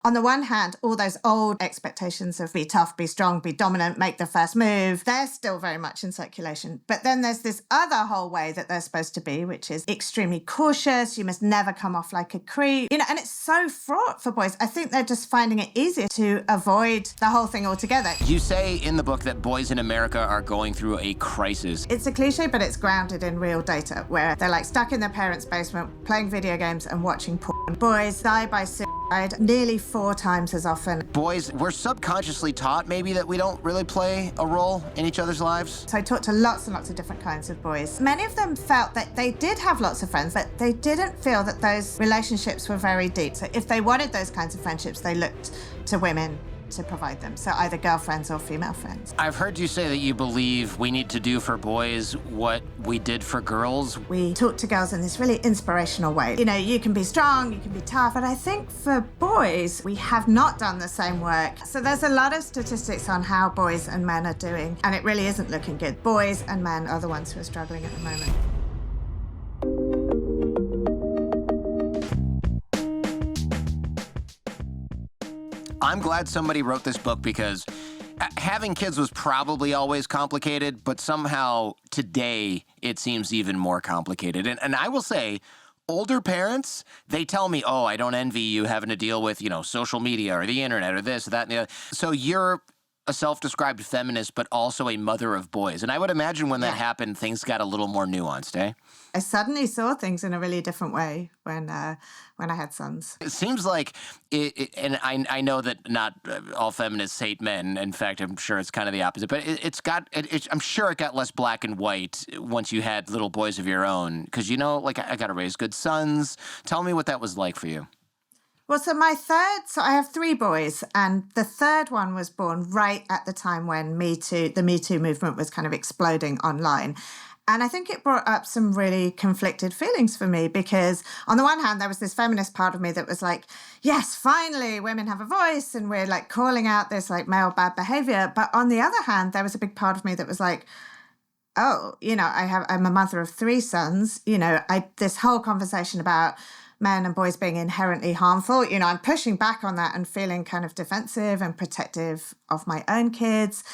On the one hand, all those old expectations of be tough, be strong, be dominant, make the first move, they're still very much in circulation. But then there's this other whole way that they're supposed to be, which is extremely cautious. You must never come off like a creep. And it's so fraught for boys. I think they're just finding it easier to avoid the whole thing altogether. You say in the book that boys in America are going through a crisis. It's a cliche, but it's grounded in real data, where they're like stuck in their parents' basement, playing video games and watching porn. Boys die by suicide nearly 4 times as often. Boys, we're subconsciously taught maybe that we don't really play a role in each other's lives. So I talked to lots and lots of different kinds of boys. Many of them felt that they did have lots of friends, but they didn't feel that those relationships were very deep. So if they wanted those kinds of friendships, they looked to women to provide them. So either girlfriends or female friends. I've heard you say that you believe we need to do for boys what we did for girls. We talk to girls in this really inspirational way. You can be strong, you can be tough, but I think for boys, we have not done the same work. So there's a lot of statistics on how boys and men are doing, and it really isn't looking good. Boys and men are the ones who are struggling at the moment. I'm glad somebody wrote this book because having kids was probably always complicated, but somehow today it seems even more complicated. And I will say, older parents, they tell me, oh, I don't envy you having to deal with, social media or the internet or this or that and the other. So you're a self-described feminist, but also a mother of boys. And I would imagine when that happened, things got a little more nuanced, eh? I suddenly saw things in a really different way when I had sons. It seems like, and I know that not all feminists hate men. In fact, I'm sure it's kind of the opposite. But I'm sure it got less black and white once you had little boys of your own. Because, I got to raise good sons. Tell me what that was like for you. Well, so I have 3 boys, and the third one was born right at the time when the Me Too movement was kind of exploding online. And I think it brought up some really conflicted feelings for me because on the one hand, there was this feminist part of me that was like, yes, finally, women have a voice and we're like calling out this like male bad behavior. But on the other hand, there was a big part of me that was like, oh, I'm a mother of 3 sons. This whole conversation about men and boys being inherently harmful, I'm pushing back on that and feeling kind of defensive and protective of my own kids.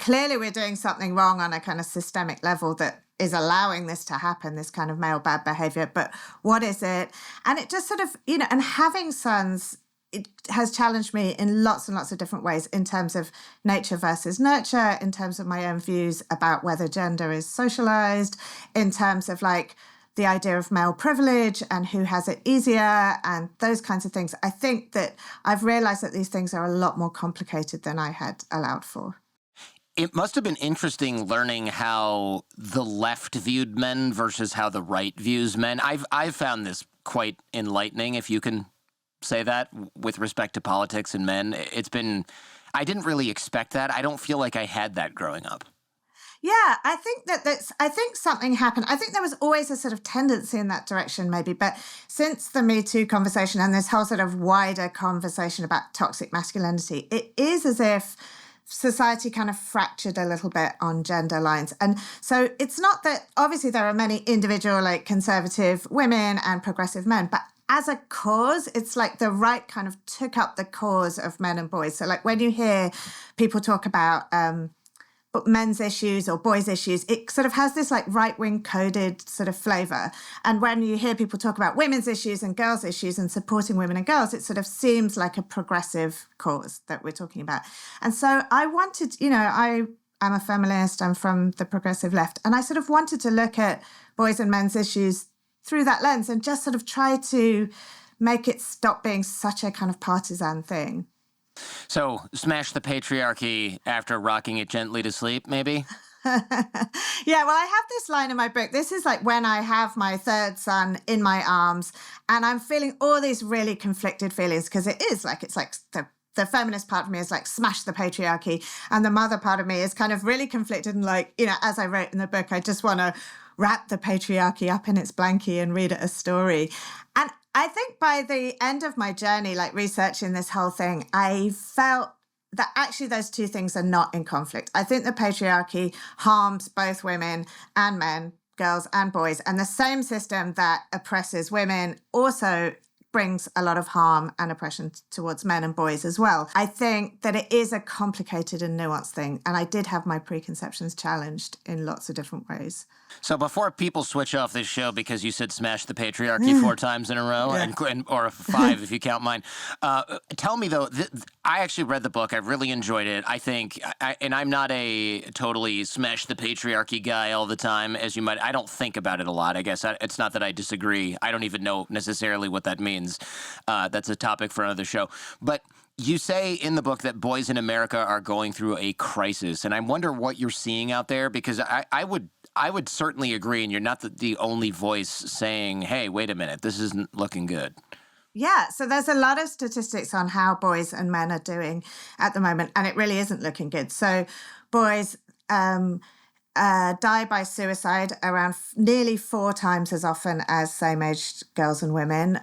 Clearly we're doing something wrong on a kind of systemic level that is allowing this to happen, this kind of male bad behavior. But what is it? And it just sort of, and having sons, it has challenged me in lots and lots of different ways in terms of nature versus nurture, in terms of my own views about whether gender is socialized, in terms of like the idea of male privilege and who has it easier and those kinds of things. I think that I've realized that these things are a lot more complicated than I had allowed for. It must have been interesting learning how the left viewed men versus how the right views men. I've found this quite enlightening, if you can say that, with respect to politics and men. I didn't really expect that. I don't feel like I had that growing up. Yeah, I think something happened. I think there was always a sort of tendency in that direction maybe, but since the Me Too conversation and this whole sort of wider conversation about toxic masculinity, it is as if society kind of fractured a little bit on gender lines. And so it's not that, obviously there are many individual like conservative women and progressive men, but as a cause, it's like the right kind of took up the cause of men and boys. So like when you hear people talk about men's issues or boys' issues, it sort of has this like right-wing coded sort of flavor. And when you hear people talk about women's issues and girls' issues and supporting women and girls, it sort of seems like a progressive cause that we're talking about. And so I wanted, I'm a feminist, I'm from the progressive left, and I sort of wanted to look at boys and men's issues through that lens and just sort of try to make it stop being such a kind of partisan thing. So, smash the patriarchy after rocking it gently to sleep, maybe? Yeah, well, I have this line in my book. This is like when I have my third son in my arms and I'm feeling all these really conflicted feelings because it's like the feminist part of me is like, smash the patriarchy. And the mother part of me is kind of really conflicted and like, as I wrote in the book, I just want to wrap the patriarchy up in its blankie and read it a story. And I think by the end of my journey, like researching this whole thing, I felt that actually those two things are not in conflict. I think the patriarchy harms both women and men, girls and boys, and the same system that oppresses women also brings a lot of harm and oppression towards men and boys as well. I think that it is a complicated and nuanced thing. And I did have my preconceptions challenged in lots of different ways. So before people switch off this show because you said smash the patriarchy 4 times in a row, or 5 if you count mine, tell me, though, I actually read the book. I really enjoyed it. I think, and I'm not a totally smash the patriarchy guy all the time, as you might. I don't think about it a lot, I guess. It's not that I disagree. I don't even know necessarily what that means. That's a topic for another show. But you say in the book that boys in America are going through a crisis, and I wonder what you're seeing out there, because I would certainly agree, and you're not the only voice saying, hey, wait a minute, this isn't looking good. Yeah, so there's a lot of statistics on how boys and men are doing at the moment, and it really isn't looking good. So boys die by suicide around nearly 4 times as often as same-aged girls and women.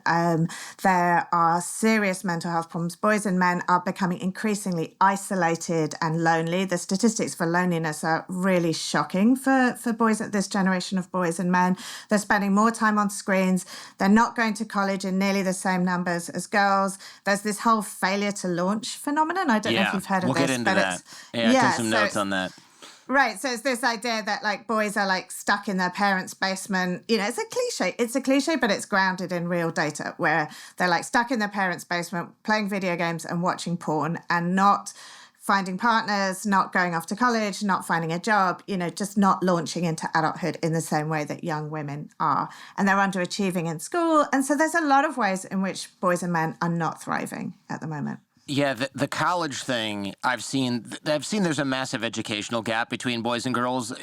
There are serious mental health problems. Boys and men are becoming increasingly isolated and lonely. The statistics for loneliness are really shocking for boys, at this generation of boys and men. They're spending more time on screens. They're not going to college in nearly the same numbers as girls. There's this whole failure to launch phenomenon. I don't know if you've heard of this. We'll get into that. I took some notes on that. Right. So it's this idea that like boys are like stuck in their parents' basement. You know, it's a cliche. It's a cliche, but it's grounded in real data, where they're like stuck in their parents' basement, playing video games and watching porn, and not finding partners, not going off to college, not finding a job, you know, just not launching into adulthood in the same way that young women are. And they're underachieving in school. And so there's a lot of ways in which boys and men are not thriving at the moment. Yeah, the college thing, I've seen there's a massive educational gap between boys and girls.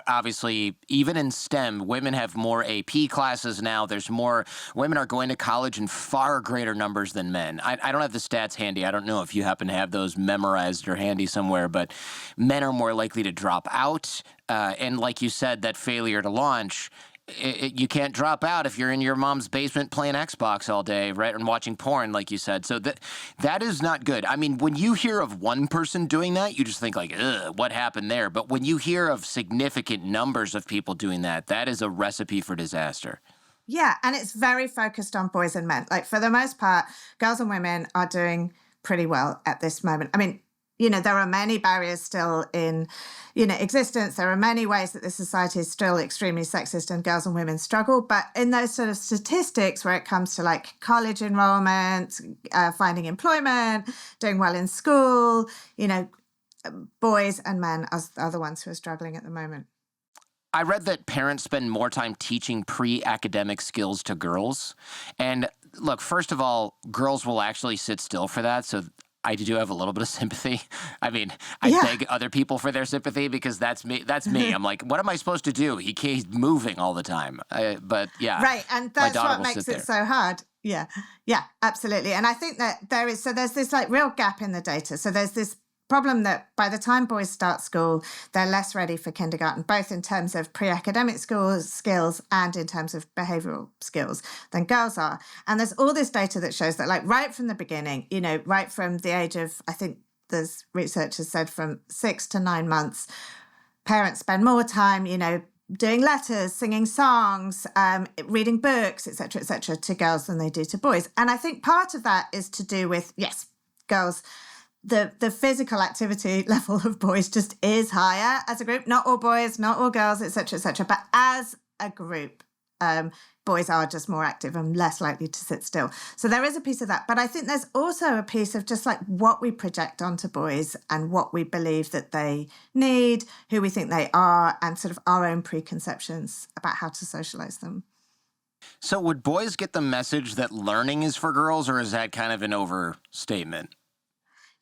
Obviously, even in STEM, women have more AP classes now. There's more women are going to college in far greater numbers than men. I don't have the stats handy. I don't know if you happen to have those memorized or handy somewhere, but men are more likely to drop out. And like you said, that failure to launch, you can't drop out if you're in your mom's basement playing Xbox all day, right, and watching porn, like you said. So that is not good. I mean, when you hear of one person doing that, you just think like, ugh, what happened there? But when you hear of significant numbers of people doing that, that is a recipe for disaster. Yeah, and it's very focused on boys and men. Like, for the most part, girls and women are doing pretty well at this moment. I mean, you know, there are many barriers still in, you know, existence. There are many ways that this society is still extremely sexist and girls and women struggle. But in those sort of statistics where it comes to like college enrollment, finding employment, doing well in school, you know, boys and men are the ones who are struggling at the moment. I read that parents spend more time teaching pre-academic skills to girls. And look, first of all, girls will actually sit still for that. So I do have a little bit of sympathy. I mean, I beg other people for their sympathy because that's me. I'm like, what am I supposed to do? He's moving all the time. But yeah. Right. And that's what makes it so hard. Yeah. Yeah, absolutely. And I think that there's this like real gap in the data. So there's this problem that by the time boys start school, they're less ready for kindergarten, both in terms of pre-academic skills and in terms of behavioral skills than girls are. And there's all this data that shows that, like, right from the beginning, you know, right from the age of, I think there's research has said from 6 to 9 months, parents spend more time, you know, doing letters, singing songs, reading books, et cetera, to girls than they do to boys. And I think part of that is to do with, yes, girls, the physical activity level of boys just is higher as a group. Not all boys, not all girls, et cetera, but as a group, boys are just more active and less likely to sit still. So there is a piece of that. But I think there's also a piece of just like what we project onto boys and what we believe that they need, who we think they are, and sort of our own preconceptions about how to socialize them. So would boys get the message that learning is for girls, or is that kind of an overstatement?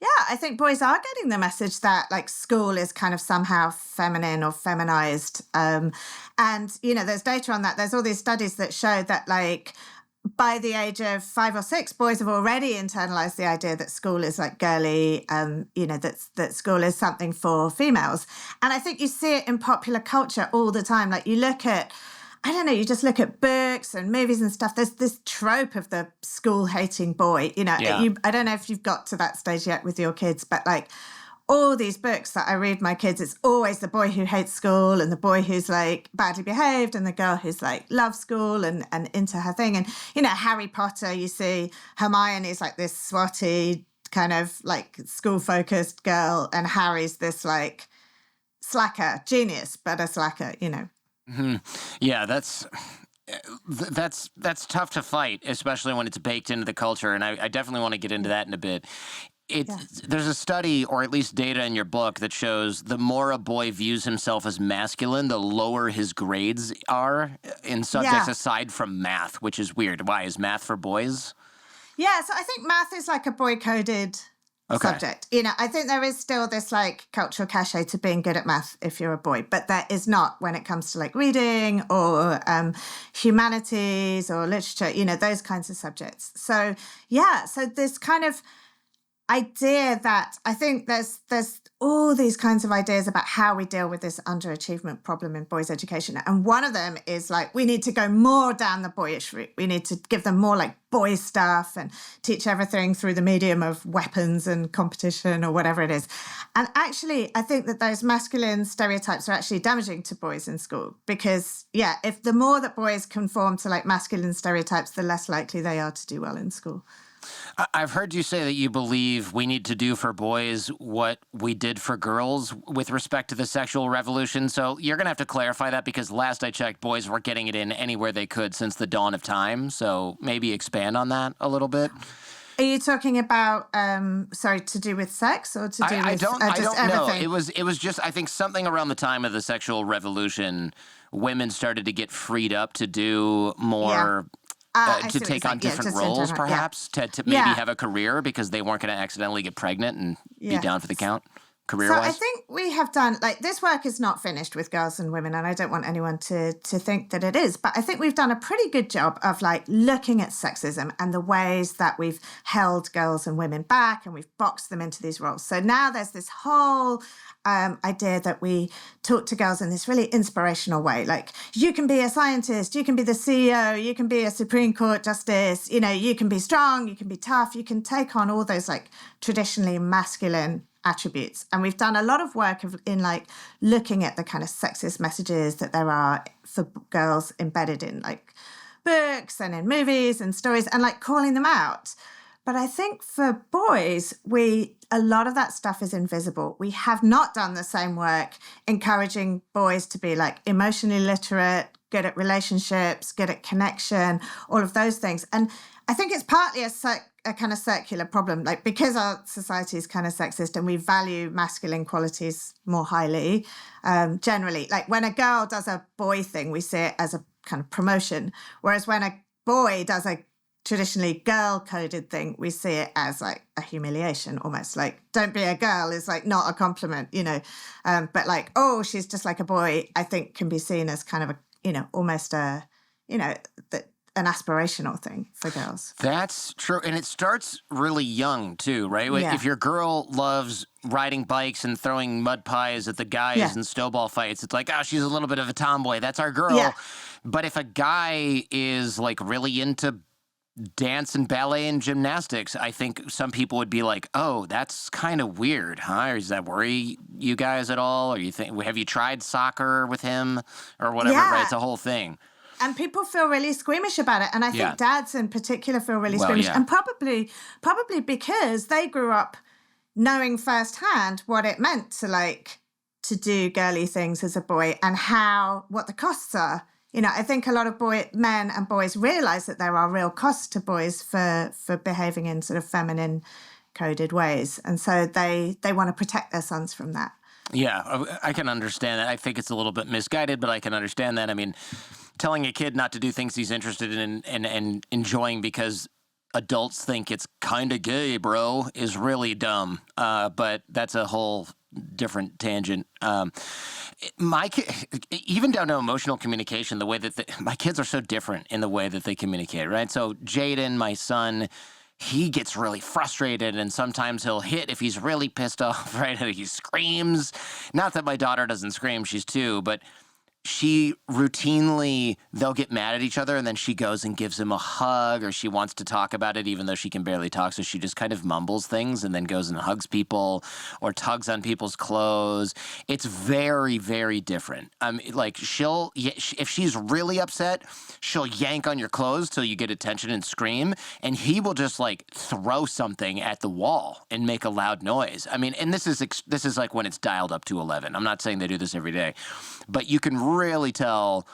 Yeah, I think boys are getting the message that like school is kind of somehow feminine or feminized. And, you know, there's data on that. There's all these studies that show that like by the age of 5 or 6, boys have already internalized the idea that school is like girly, you know, that school is something for females. And I think you see it in popular culture all the time. Like you look at, I don't know, you just look at books and movies and stuff. There's this trope of the school-hating boy. You know, I don't know if you've got to that stage yet with your kids, but like all these books that I read my kids, it's always the boy who hates school and the boy who's like badly behaved and the girl who's like loves school and into her thing. And, you know, Harry Potter, you see Hermione's like this swotty kind of like school focused girl and Harry's this like slacker, genius, but a slacker, you know. Mm-hmm. Yeah, that's tough to fight, especially when it's baked into the culture. And I definitely want to get into that in a bit. There's a study, or at least data in your book, that shows the more a boy views himself as masculine, the lower his grades are in subjects aside from math, which is weird. Why? Is math for boys? Yeah, so I think math is like a boy-coded subject. You know, I think there is still this like cultural cachet to being good at math if you're a boy, but there is not when it comes to like reading or humanities or literature, you know, those kinds of subjects. So, yeah, so this kind of idea that I think there's all these kinds of ideas about how we deal with this underachievement problem in boys' education. And one of them is like, we need to go more down the boyish route. We need to give them more like boy stuff and teach everything through the medium of weapons and competition or whatever it is. And actually, I think that those masculine stereotypes are actually damaging to boys in school because, yeah, if the more that boys conform to like masculine stereotypes, the less likely they are to do well in school. I've heard you say that you believe we need to do for boys what we did for girls with respect to the sexual revolution. So you're going to have to clarify that because last I checked, boys were getting it in anywhere they could since the dawn of time. So maybe expand on that a little bit. Are you talking about, to do with sex or to do with I don't everything? know. It was just, I think something around the time of the sexual revolution, women started to get freed up to do more... to take on different roles, perhaps, to maybe have a career because they weren't going to accidentally get pregnant and be down for the count, career-wise? So I think we have done, like, this work is not finished with girls and women, and I don't want anyone to think that it is, but I think we've done a pretty good job of, like, looking at sexism and the ways that we've held girls and women back and we've boxed them into these roles. So now there's this whole... idea that we talk to girls in this really inspirational way. Like, you can be a scientist, you can be the CEO, you can be a Supreme Court justice, you know, you can be strong, you can be tough, you can take on all those like traditionally masculine attributes. And we've done a lot of work in like looking at the kind of sexist messages that there are for girls embedded in like books and in movies and stories and like calling them out. But I think for boys, a lot of that stuff is invisible. We have not done the same work encouraging boys to be like emotionally literate, good at relationships, good at connection, all of those things. And I think it's partly a kind of circular problem, like because our society is kind of sexist and we value masculine qualities more highly, generally. Like when a girl does a boy thing, we see it as a kind of promotion. Whereas when a boy does a traditionally girl-coded thing, we see it as like a humiliation almost. Like, don't be a girl is like not a compliment, you know. But like, oh, she's just like a boy, I think can be seen as kind of a, you know, almost a, you know, an aspirational thing for girls. That's true. And it starts really young too, right? Yeah. If your girl loves riding bikes and throwing mud pies at the guys and snowball fights, it's like, oh, she's a little bit of a tomboy. That's our girl. Yeah. But if a guy is like really into dance and ballet and gymnastics, I think some people would be like, oh, that's kind of weird, huh? Or does that worry you guys at all? Or have you tried soccer with him or whatever? Right? It's a whole thing. And people feel really squeamish about it. And I think dads in particular feel really squeamish. And probably because they grew up knowing firsthand what it meant to do girly things as a boy and what the costs are. You know, I think a lot of men and boys realize that there are real costs to boys for behaving in sort of feminine coded ways. And so they want to protect their sons from that. Yeah, I can understand that. I think it's a little bit misguided, but I can understand that. I mean, telling a kid not to do things he's interested in and enjoying because adults think it's kind of gay, bro, is really dumb. But that's a whole different tangent. My even down to emotional communication, the way that my kids are so different in the way that they communicate, right? So Jaden, my son, he gets really frustrated and sometimes he'll hit if he's really pissed off, right? And he screams. Not that my daughter doesn't scream, she's 2, but she routinely, they'll get mad at each other, and then she goes and gives him a hug, or she wants to talk about it even though she can barely talk, so she just kind of mumbles things and then goes and hugs people or tugs on people's clothes. It's very, very different. Like, if she's really upset, she'll yank on your clothes till you get attention and scream, and he will just like throw something at the wall and make a loud noise. I mean, and this is like when it's dialed up to 11. I'm not saying they do this every day, but you can really tell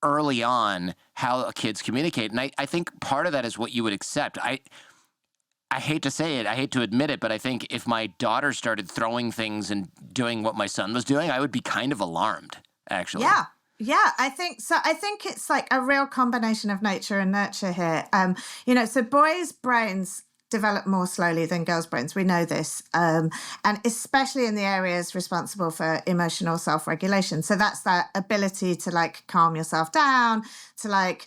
early on how kids communicate. And I think part of that is what you would accept. I hate to say it, I hate to admit it, but I think if my daughter started throwing things and doing what my son was doing, I would be kind of alarmed, actually. Yeah. Yeah, I think so. I think it's like a real combination of nature and nurture here. So boys' brains develop more slowly than girls' brains. We know this. And especially in the areas responsible for emotional self-regulation. So that's that ability to like calm yourself down, to like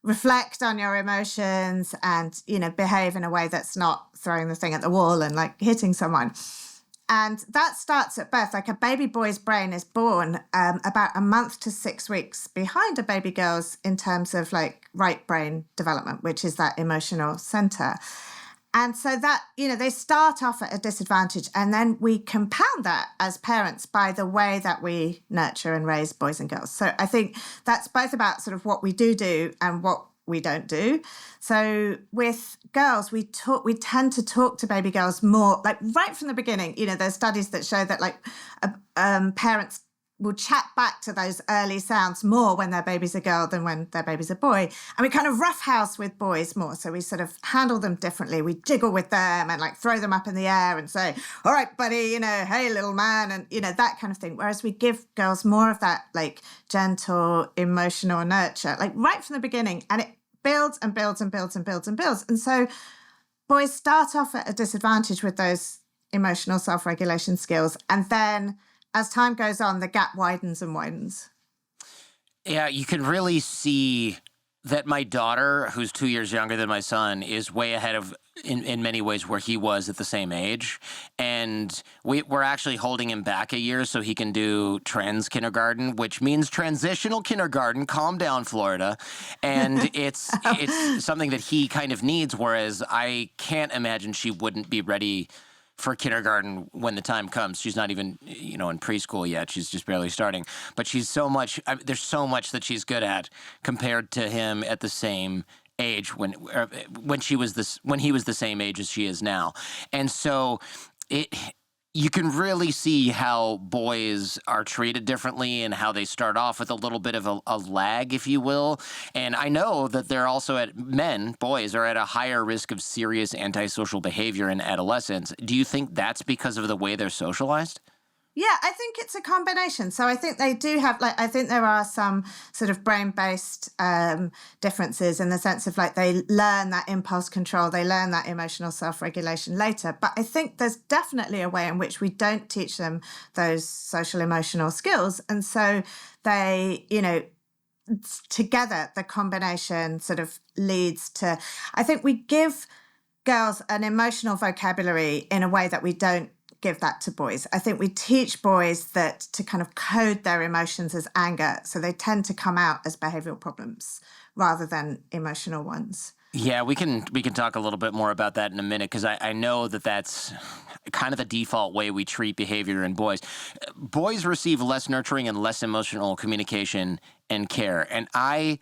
reflect on your emotions and, behave in a way that's not throwing the thing at the wall and like hitting someone. And that starts at birth. Like a baby boy's brain is born about a month to 6 weeks behind a baby girl's in terms of like right brain development, which is that emotional center. And so that, they start off at a disadvantage, and then we compound that as parents by the way that we nurture and raise boys and girls. So I think that's both about sort of what we do and what we don't do. So with girls, we tend to talk to baby girls more, like right from the beginning. There's studies that show that like parents will chat back to those early sounds more when their baby's a girl than when their baby's a boy. And we kind of roughhouse with boys more. So we sort of handle them differently. We jiggle with them and like throw them up in the air and say, all right, buddy, hey, little man, and, that kind of thing. Whereas we give girls more of that like gentle, emotional nurture, like right from the beginning. And it builds and builds and builds and builds and builds. And so boys start off at a disadvantage with those emotional self-regulation skills. And then as time goes on, the gap widens and widens. Yeah, you can really see that my daughter, who's 2 years younger than my son, is way ahead of, in many ways, where he was at the same age. And we're actually holding him back a year so he can do trans kindergarten, which means transitional kindergarten. Calm down, Florida. And it's something that he kind of needs, whereas I can't imagine she wouldn't be ready for kindergarten when the time comes. She's not even, in preschool yet. She's just barely starting. But there's so much that she's good at compared to him at the same age when he was the same age as she is now. And so you can really see how boys are treated differently and how they start off with a little bit of a lag, if you will. And I know that they're also boys are at a higher risk of serious antisocial behavior in adolescence. Do you think that's because of the way they're socialized? Yeah, I think it's a combination. So I think they do have, I think there are some sort of brain-based differences in the sense of they learn that impulse control, they learn that emotional self-regulation later. But I think there's definitely a way in which we don't teach them those social emotional skills. And so they, together, the combination sort of leads to, I think we give girls an emotional vocabulary in a way that we don't give that to boys. I think we teach boys that to kind of code their emotions as anger, so they tend to come out as behavioral problems rather than emotional ones. Yeah, we can talk a little bit more about that in a minute, because I know that's kind of the default way we treat behavior in boys. Boys receive less nurturing and less emotional communication and care, and I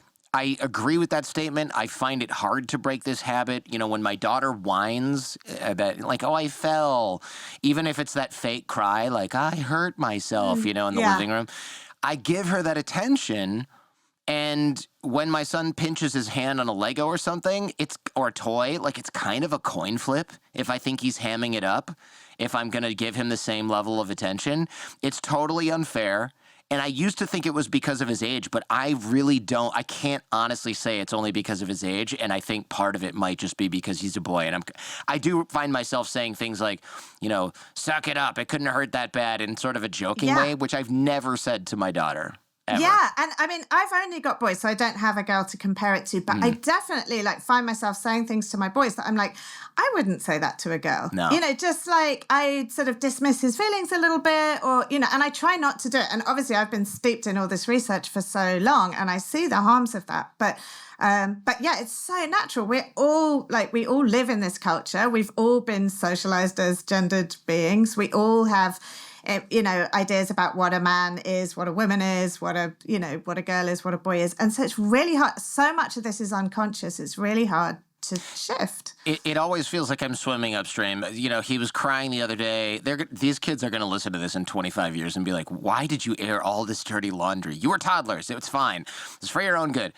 agree with that statement. I find it hard to break this habit. When my daughter whines that, like, oh, I fell, even if it's that fake cry, like, I hurt myself, in the living room, I give her that attention. And when my son pinches his hand on a Lego or something, or a toy, it's kind of a coin flip if I think he's hamming it up, if I'm going to give him the same level of attention. It's totally unfair. And I used to think it was because of his age, but I really don't. I can't honestly say it's only because of his age. And I think part of it might just be because he's a boy. And I do find myself saying things like, suck it up. It couldn't hurt that bad, in sort of a joking way, which I've never said to my daughter. ever. Yeah, and I mean, I've only got boys, so I don't have a girl to compare it to, but I definitely like find myself saying things to my boys that I'm like, I wouldn't say that to a girl. No. You know, just like I sort of dismiss his feelings a little bit, or, you know, and I try not to do it. And obviously I've been steeped in all this research for so long and I see the harms of that. But yeah, it's so natural. We all live in this culture. We've all been socialized as gendered beings. We all have, you know, ideas about what a man is, what a woman is, what a girl is, what a boy is. And so it's really hard. So much of this is unconscious. It's really hard to shift. It always feels like I'm swimming upstream. You know, he was crying the other day. These kids are going to listen to this in 25 years and be like, why did you air all this dirty laundry? You were toddlers. It's fine. It's for your own good.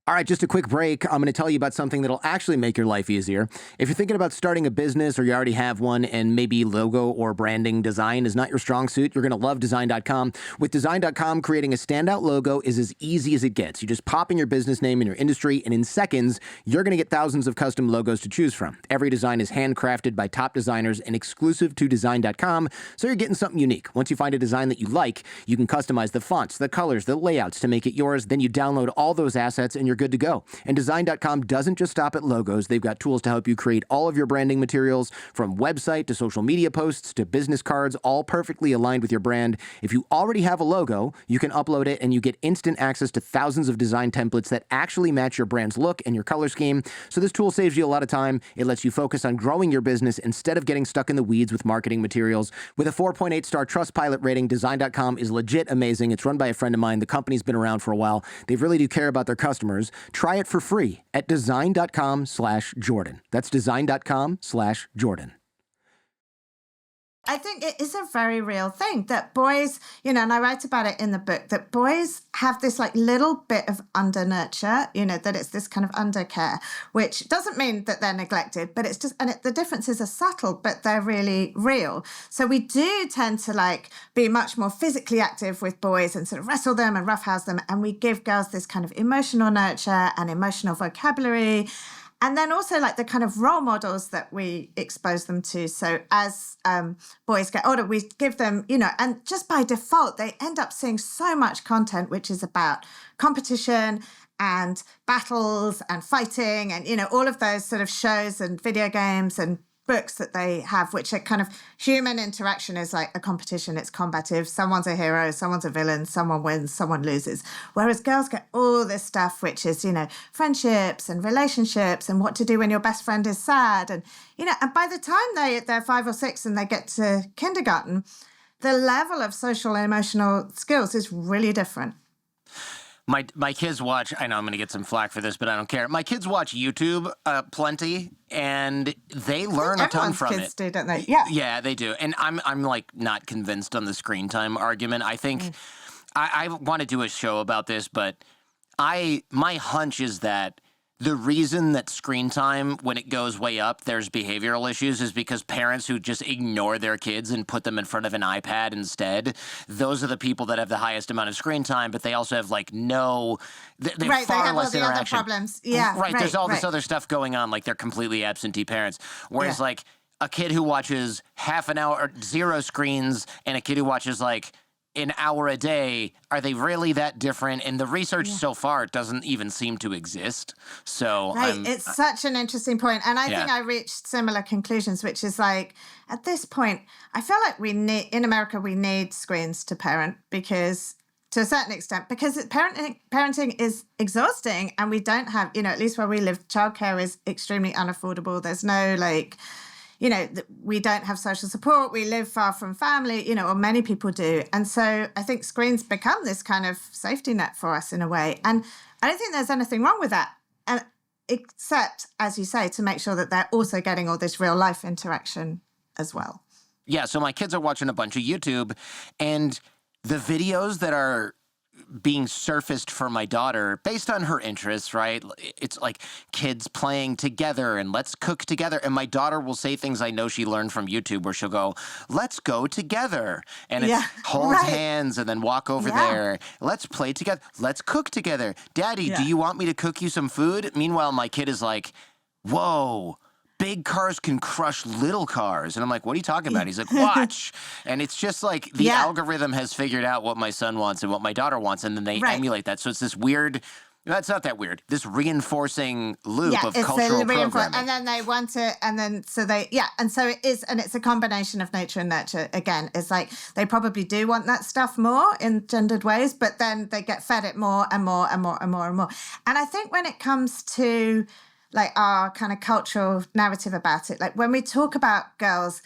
All right, just a quick break. I'm going to tell you about something that'll actually make your life easier. If you're thinking about starting a business or you already have one and maybe logo or branding design is not your strong suit, you're going to love Design.com. With Design.com, creating a standout logo is as easy as it gets. You just pop in your business name and your industry, and in seconds, you're going to get thousands of custom logos to choose from. Every design is handcrafted by top designers and exclusive to Design.com, so you're getting something unique. Once you find a design that you like, you can customize the fonts, the colors, the layouts to make it yours. Then you download all those assets and you're good to go. And Design.com doesn't just stop at logos. They've got tools to help you create all of your branding materials, from website to social media posts to business cards, all perfectly aligned with your brand. If you already have a logo, you can upload it and you get instant access to thousands of design templates that actually match your brand's look and your color scheme. So this tool saves you a lot of time. It lets you focus on growing your business instead of getting stuck in the weeds with marketing materials. With a 4.8-star Trustpilot rating, Design.com is legit amazing. It's run by a friend of mine. The company's been around for a while. They really do care about their customers. Try it for free at design.com/Jordan. That's design.com/Jordan. I think it is a very real thing that boys, you know, and I write about it in the book, that boys have this like little bit of under nurture, you know, that it's this kind of undercare, which doesn't mean that they're neglected, but it's just, and the differences are subtle, but they're really real. So we do tend to like be much more physically active with boys and sort of wrestle them and roughhouse them. And we give girls this kind of emotional nurture and emotional vocabulary. And then also like the kind of role models that we expose them to. So as boys get older, we give them, you know, and just by default, they end up seeing so much content, which is about competition and battles and fighting and, you know, all of those sort of shows and video games and books that they have, which are kind of human interaction is like a competition. It's combative. Someone's a hero, someone's a villain, someone wins, someone loses. Whereas girls get all this stuff, which is, you know, friendships and relationships and what to do when your best friend is sad. And, you know, and by the time they're 5 or 6 and they get to kindergarten, the level of social and emotional skills is really different. My kids watch, I know I'm going to get some flack for this, but I don't care. My kids watch YouTube plenty, and they learn a ton from kids it. do, don't they? Yeah. Yeah, they do. And I'm like not convinced on the screen time argument. I think I want to do a show about this, but my hunch is that the reason that screen time, when it goes way up, there's behavioral issues is because parents who just ignore their kids and put them in front of an iPad instead, those are the people that have the highest amount of screen time, but they also have like no, they have right, far they have less all the interaction. other problems. Yeah, right. There's all this other stuff going on, like they're completely absentee parents. Whereas like a kid who watches half an hour, or 0 screens, and a kid who watches like an hour a day, are they really that different? And the research so far doesn't even seem to exist. So it's such an interesting point. And I think I reached similar conclusions, which is like, at this point, I feel like in America, we need screens to parent because to a certain extent, because parenting is exhausting and we don't have, you know, at least where we live, childcare is extremely unaffordable. There's no like, you know, we don't have social support. We live far from family, you know, or many people do. And so I think screens become this kind of safety net for us in a way. And I don't think there's anything wrong with that, except, as you say, to make sure that they're also getting all this real life interaction as well. Yeah, so my kids are watching a bunch of YouTube, and the videos that are being surfaced for my daughter based on her interests, right? It's like kids playing together and let's cook together. And my daughter will say things I know she learned from YouTube where she'll go, let's go together. And it's hold hands and then walk over there. Let's play together. Let's cook together. Daddy, do you want me to cook you some food? Meanwhile, my kid is like, whoa, big cars can crush little cars. And I'm like, what are you talking about? He's like, watch. And it's just like the algorithm has figured out what my son wants and what my daughter wants, and then they emulate that. So it's this weird... That's not that weird. This reinforcing loop of cultural programming. And then they want it, and then so they, and so it is, and it's a combination of nature and nurture. Again, it's like they probably do want that stuff more in gendered ways, but then they get fed it more and more and more and more and more. And I think when it comes to like our kind of cultural narrative about it, like when we talk about girls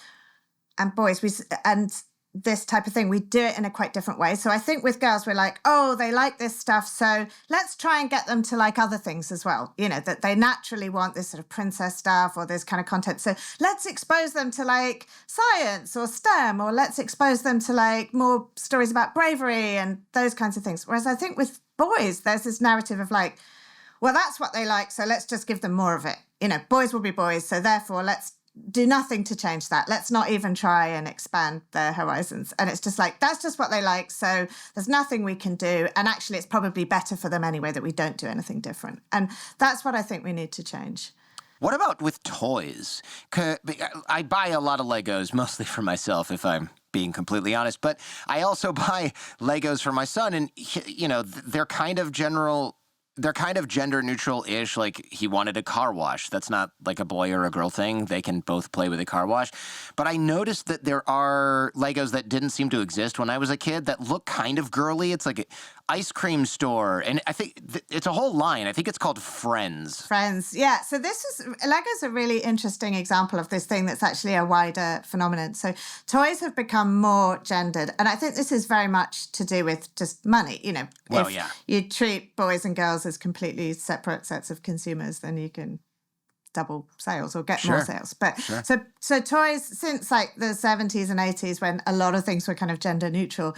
and boys, and this type of thing, we do it in a quite different way. So I think with girls, we're like, oh, they like this stuff, so let's try and get them to like other things as well. You know, that they naturally want this sort of princess stuff or this kind of content. So let's expose them to like science or STEM, or let's expose them to like more stories about bravery and those kinds of things. Whereas I think with boys, there's this narrative of like, well, that's what they like, so let's just give them more of it. You know, boys will be boys, so therefore let's do nothing to change that. Let's not even try and expand their horizons. And it's just like, that's just what they like, so there's nothing we can do. And actually, it's probably better for them anyway that we don't do anything different. And that's what I think we need to change. What about with toys? I buy a lot of Legos, mostly for myself, if I'm being completely honest. But I also buy Legos for my son, and, you know, they're kind of gender neutral-ish. Like, he wanted a car wash. That's not like a boy or a girl thing. They can both play with a car wash. But I noticed that there are Legos that didn't seem to exist when I was a kid that look kind of girly. It's like an ice cream store. And I think it's a whole line. I think it's called Friends. Friends, yeah. So Lego's a really interesting example of this thing that's actually a wider phenomenon. So toys have become more gendered. And I think this is very much to do with just money. You know, if you treat boys and girls as completely separate sets of consumers, then you can double sales or get more sales. But so toys, since like the 70s and 80s, when a lot of things were kind of gender neutral,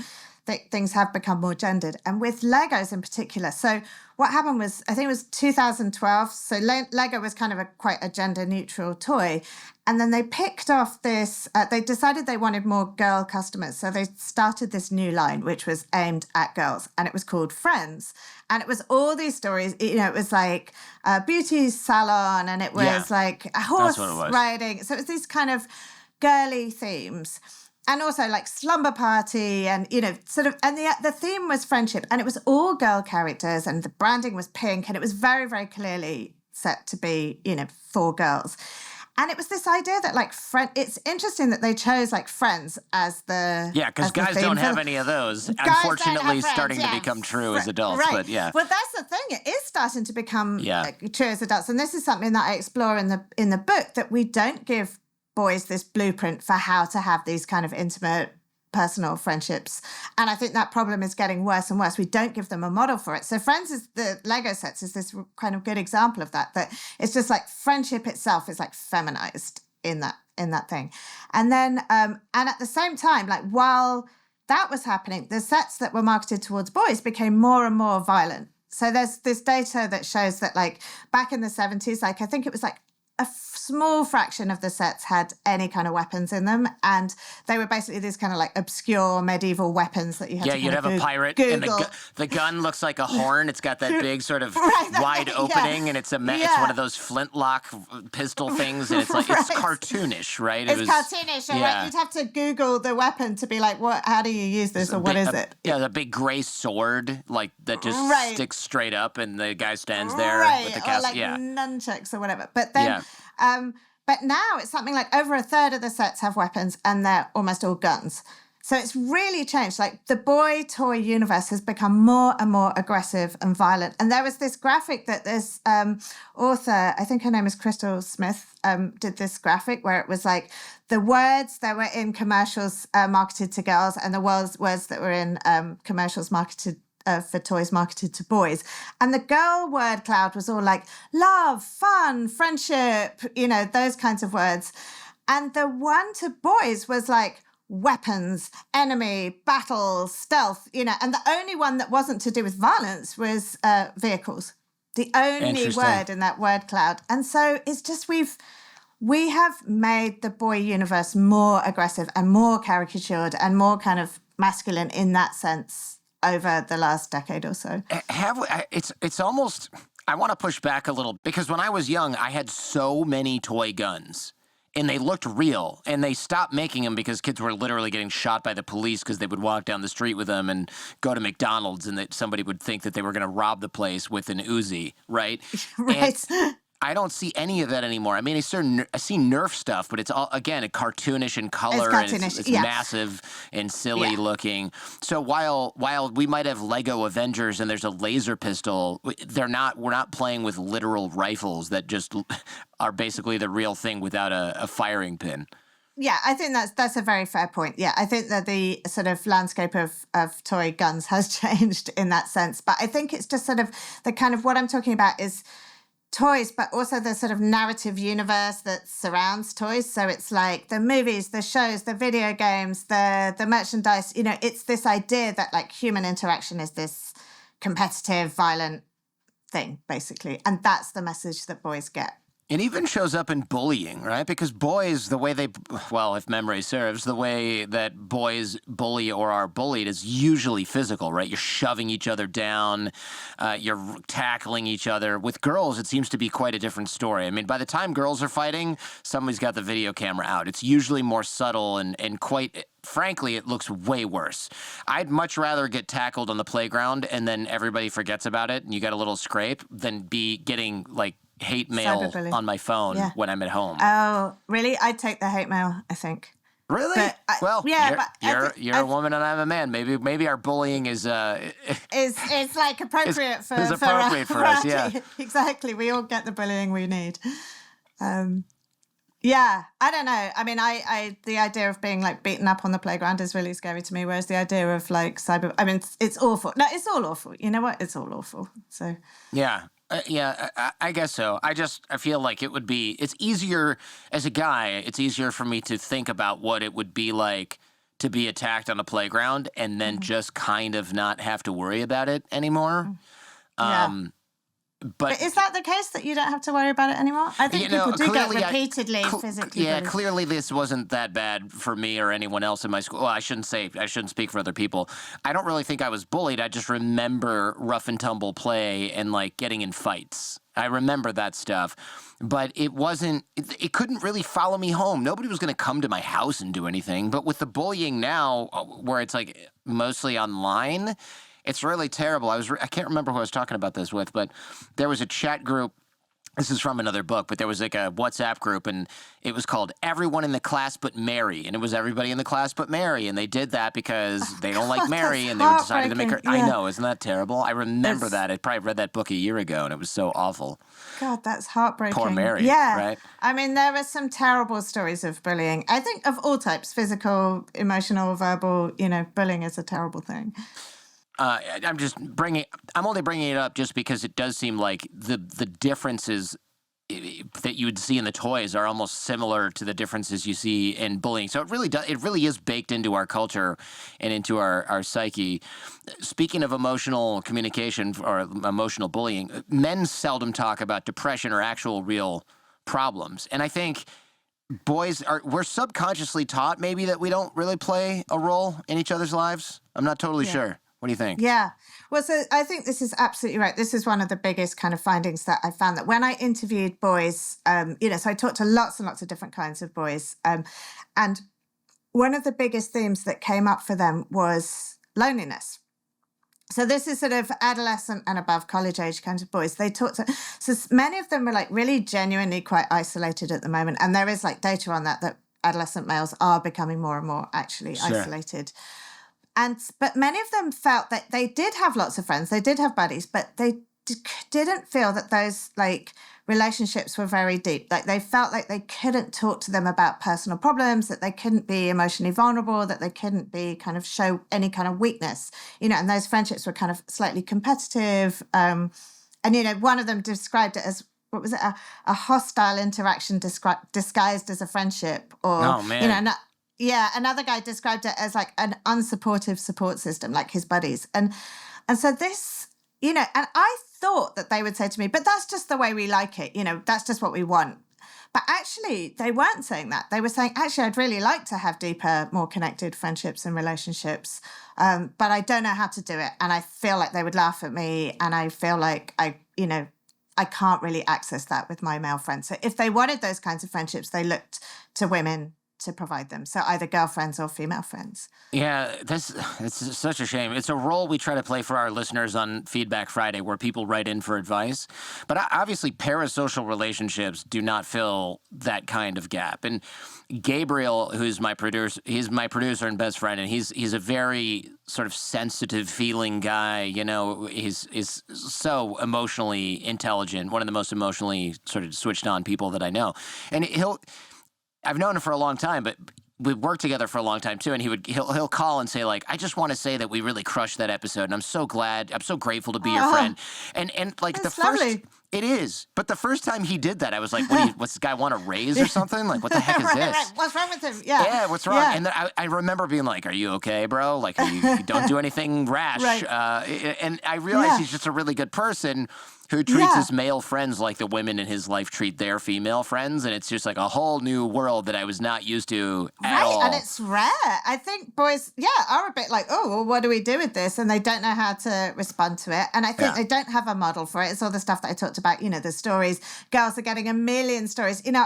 things have become more gendered. And with Legos in particular, so what happened was, I think it was 2012, so Lego was kind of quite a gender neutral toy. And then they picked off this, they decided they wanted more girl customers. So they started this new line, which was aimed at girls, and it was called Friends. And it was all these stories, you know, it was like a beauty salon, and it was like a horse riding. So it was these kind of girly themes. And also like slumber party, and, you know, sort of, and the theme was friendship, and it was all girl characters, and the branding was pink, and it was very, very clearly set to be, you know, for girls. And it was this idea that like it's interesting that they chose like Friends as the because guys don't have any of those. Unfortunately, starting to become true as adults. Right. But yeah, well, that's the thing. It is starting to become true as adults, and this is something that I explore in the book, that we don't give boys this blueprint for how to have these kind of intimate personal friendships. And I think that problem is getting worse and worse. We don't give them a model for it. So Friends is the Lego sets is this kind of good example of that it's just like friendship itself is like feminized in that thing. And then and at the same time, like while that was happening, the sets that were marketed towards boys became more and more violent. So there's this data that shows that like back in the 70s, like I think it was like a small fraction of the sets had any kind of weapons in them, and they were basically these kind of like obscure medieval weapons that you had to you'd have a pirate, Google. And the gun looks like a horn. It's got that big sort of wide opening, and it's one of those flintlock pistol things, and it's like it's cartoonish, right? It's cartoonish, right? You'd have to Google the weapon to be like, what? How do you use this, or what is it? Yeah, the big gray sword, like that just sticks straight up, and the guy stands there with the castle. Or like nunchucks or whatever. But then. But now it's something like over a third of the sets have weapons, and they're almost all guns. So it's really changed. Like the boy toy universe has become more and more aggressive and violent. And there was this graphic that this author, I think her name is Crystal Smith, did this graphic where it was like the words that were in commercials marketed to girls, and the words that were in commercials marketed for toys marketed to boys. And the girl word cloud was all like love, fun, friendship, you know, those kinds of words. And the one to boys was like weapons, enemy, battle, stealth, you know, and the only one that wasn't to do with violence was vehicles. The only word in that word cloud. And so it's just we have made the boy universe more aggressive and more caricatured and more kind of masculine in that sense over the last decade or so. It's almost, I want to push back a little because when I was young, I had so many toy guns. And they looked real, and they stopped making them because kids were literally getting shot by the police because they would walk down the street with them and go to McDonald's, and that somebody would think that they were going to rob the place with an Uzi, right? Right. And I don't see any of that anymore. I mean, I see Nerf stuff, but it's all, again, cartoonish in color, and it's massive and silly looking. So while we might have Lego Avengers and there's a laser pistol, we're not playing with literal rifles that just are basically the real thing without a firing pin. Yeah, I think that's a very fair point. Yeah, I think that the sort of landscape of toy guns has changed in that sense. But I think it's just sort of the kind of what I'm talking about is toys, but also the sort of narrative universe that surrounds toys. So it's like the movies, the shows, the video games, the merchandise. You know, it's this idea that like human interaction is this competitive, violent thing, basically. And that's the message that boys get. It even shows up in bullying, right? Because boys, the way if memory serves, the way that boys bully or are bullied is usually physical, right? You're shoving each other down, you're tackling each other. With girls, it seems to be quite a different story. I mean, by the time girls are fighting, somebody's got the video camera out. It's usually more subtle and quite... Frankly, it looks way worse. I'd much rather get tackled on the playground and then everybody forgets about it and you got a little scrape than be getting, like, hate mail on my phone when I'm at home. Oh, really? I'd take the hate mail, I think. Really? You're a woman and I'm a man. Maybe our bullying is like appropriate for us. Yeah, exactly. We all get the bullying we need. Yeah, I don't know. I mean, I the idea of being like beaten up on the playground is really scary to me. Whereas the idea of like I mean, it's awful. No, it's all awful. You know what? It's all awful. So yeah. I guess so. I feel like it's easier as a guy, it's easier for me to think about what it would be like to be attacked on a playground and then just kind of not have to worry about it anymore. But is that the case that you don't have to worry about it anymore? I think people do get repeatedly physically bullied. Clearly this wasn't that bad for me or anyone else in my school. Well, I shouldn't speak for other people. I don't really think I was bullied. I just remember rough and tumble play and like getting in fights. I remember that stuff. But it couldn't really follow me home. Nobody was going to come to my house and do anything. But with the bullying now, where it's like mostly online, it's really terrible. I can't remember who I was talking about this with, but there was a chat group. This is from another book, but there was like a WhatsApp group, and it was called Everyone in the Class But Mary, and it was everybody in the class but Mary, and they did that because they don't like Mary, and they decided to make her. Yeah. I know, isn't that terrible? I remember that. I probably read that book a year ago, and it was so awful. God, that's heartbreaking. Poor Mary. Yeah, right. I mean, there are some terrible stories of bullying. I think of all types: physical, emotional, verbal. You know, bullying is a terrible thing. I'm only bringing it up just because it does seem like the differences that you would see in the toys are almost similar to the differences you see in bullying. So it really is baked into our culture and into our psyche. Speaking of emotional communication or emotional bullying, men seldom talk about depression or actual real problems. And I think we're subconsciously taught maybe that we don't really play a role in each other's lives. I'm not totally sure. What do you think? Yeah. Well, so I think this is absolutely right. This is one of the biggest kind of findings that I found, that when I interviewed boys, so I talked to lots and lots of different kinds of boys. And one of the biggest themes that came up for them was loneliness. So this is sort of adolescent and above college age kinds of boys. So many of them are like really genuinely quite isolated at the moment. And there is like data on that adolescent males are becoming more and more actually isolated. But many of them felt that they did have lots of friends, they did have buddies, but they didn't feel that those like relationships were very deep. Like they felt like they couldn't talk to them about personal problems, that they couldn't be emotionally vulnerable, that they couldn't be kind of show any kind of weakness, and those friendships were kind of slightly competitive. And one of them described it as, what was it, a hostile interaction disguised as a friendship, or oh man. Another guy described it as like an unsupportive support system, like his buddies. And so this, and I thought that they would say to me, but that's just the way we like it. That's just what we want. But actually, they weren't saying that. They were saying, actually, I'd really like to have deeper, more connected friendships and relationships, but I don't know how to do it. And I feel like they would laugh at me. And I feel like I can't really access that with my male friends. So if they wanted those kinds of friendships, they looked to women to provide them. So either girlfriends or female friends. Yeah, it's such a shame. It's a role we try to play for our listeners on Feedback Friday where people write in for advice. But obviously, parasocial relationships do not fill that kind of gap. And Gabriel, who's my producer, he's my producer and best friend, and he's a very sort of sensitive feeling guy. You know, he's so emotionally intelligent, one of the most emotionally sort of switched on people that I know. And I've known him for a long time, but we've worked together for a long time too. And he'll call and say like, I just want to say that we really crushed that episode, and I'm so glad, I'm so grateful to be your friend. And like that's the first, lovely. it is. But the first time he did that, I was like, what's this guy want a raise or something? Like, what the heck is right, this? right. What's wrong with him? Yeah. Yeah, what's wrong? Yeah. And then I remember being like, are you okay, bro? Like, you don't do anything rash. Right. And I realized Yeah. he's just a really good person who treats his male friends like the women in his life treat their female friends. And it's just like a whole new world that I was not used to at all. And it's rare. I think boys, are a bit like, oh, well, what do we do with this? And they don't know how to respond to it. And I think they don't have a model for it. It's all the stuff that I talked about, you know, the stories. Girls are getting a million stories. You know,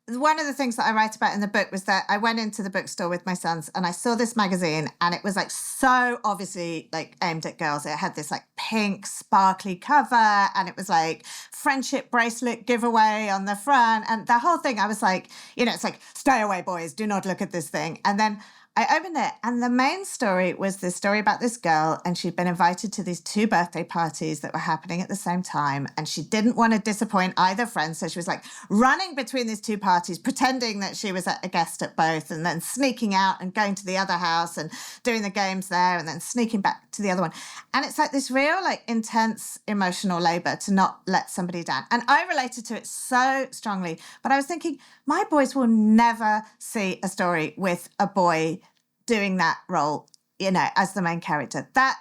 one of the things that I write about in the book was that I went into the bookstore with my sons and I saw this magazine, and it was like so obviously like aimed at girls. It had this like pink sparkly cover, and it was like friendship bracelet giveaway on the front, and the whole thing. I was like, you know, it's like, stay away, boys, do not look at this thing. And then I opened it, and the main story was this story about this girl, and she'd been invited to these 2 birthday parties that were happening at the same time, and she didn't want to disappoint either friend, so she was like running between these 2 parties, pretending that she was a guest at both, and then sneaking out and going to the other house and doing the games there, and then sneaking back to the other one. And it's like this real, like, intense emotional labor to not let somebody down. And I related to it so strongly, but I was thinking, my boys will never see a story with a boy doing that role, you know, as the main character. That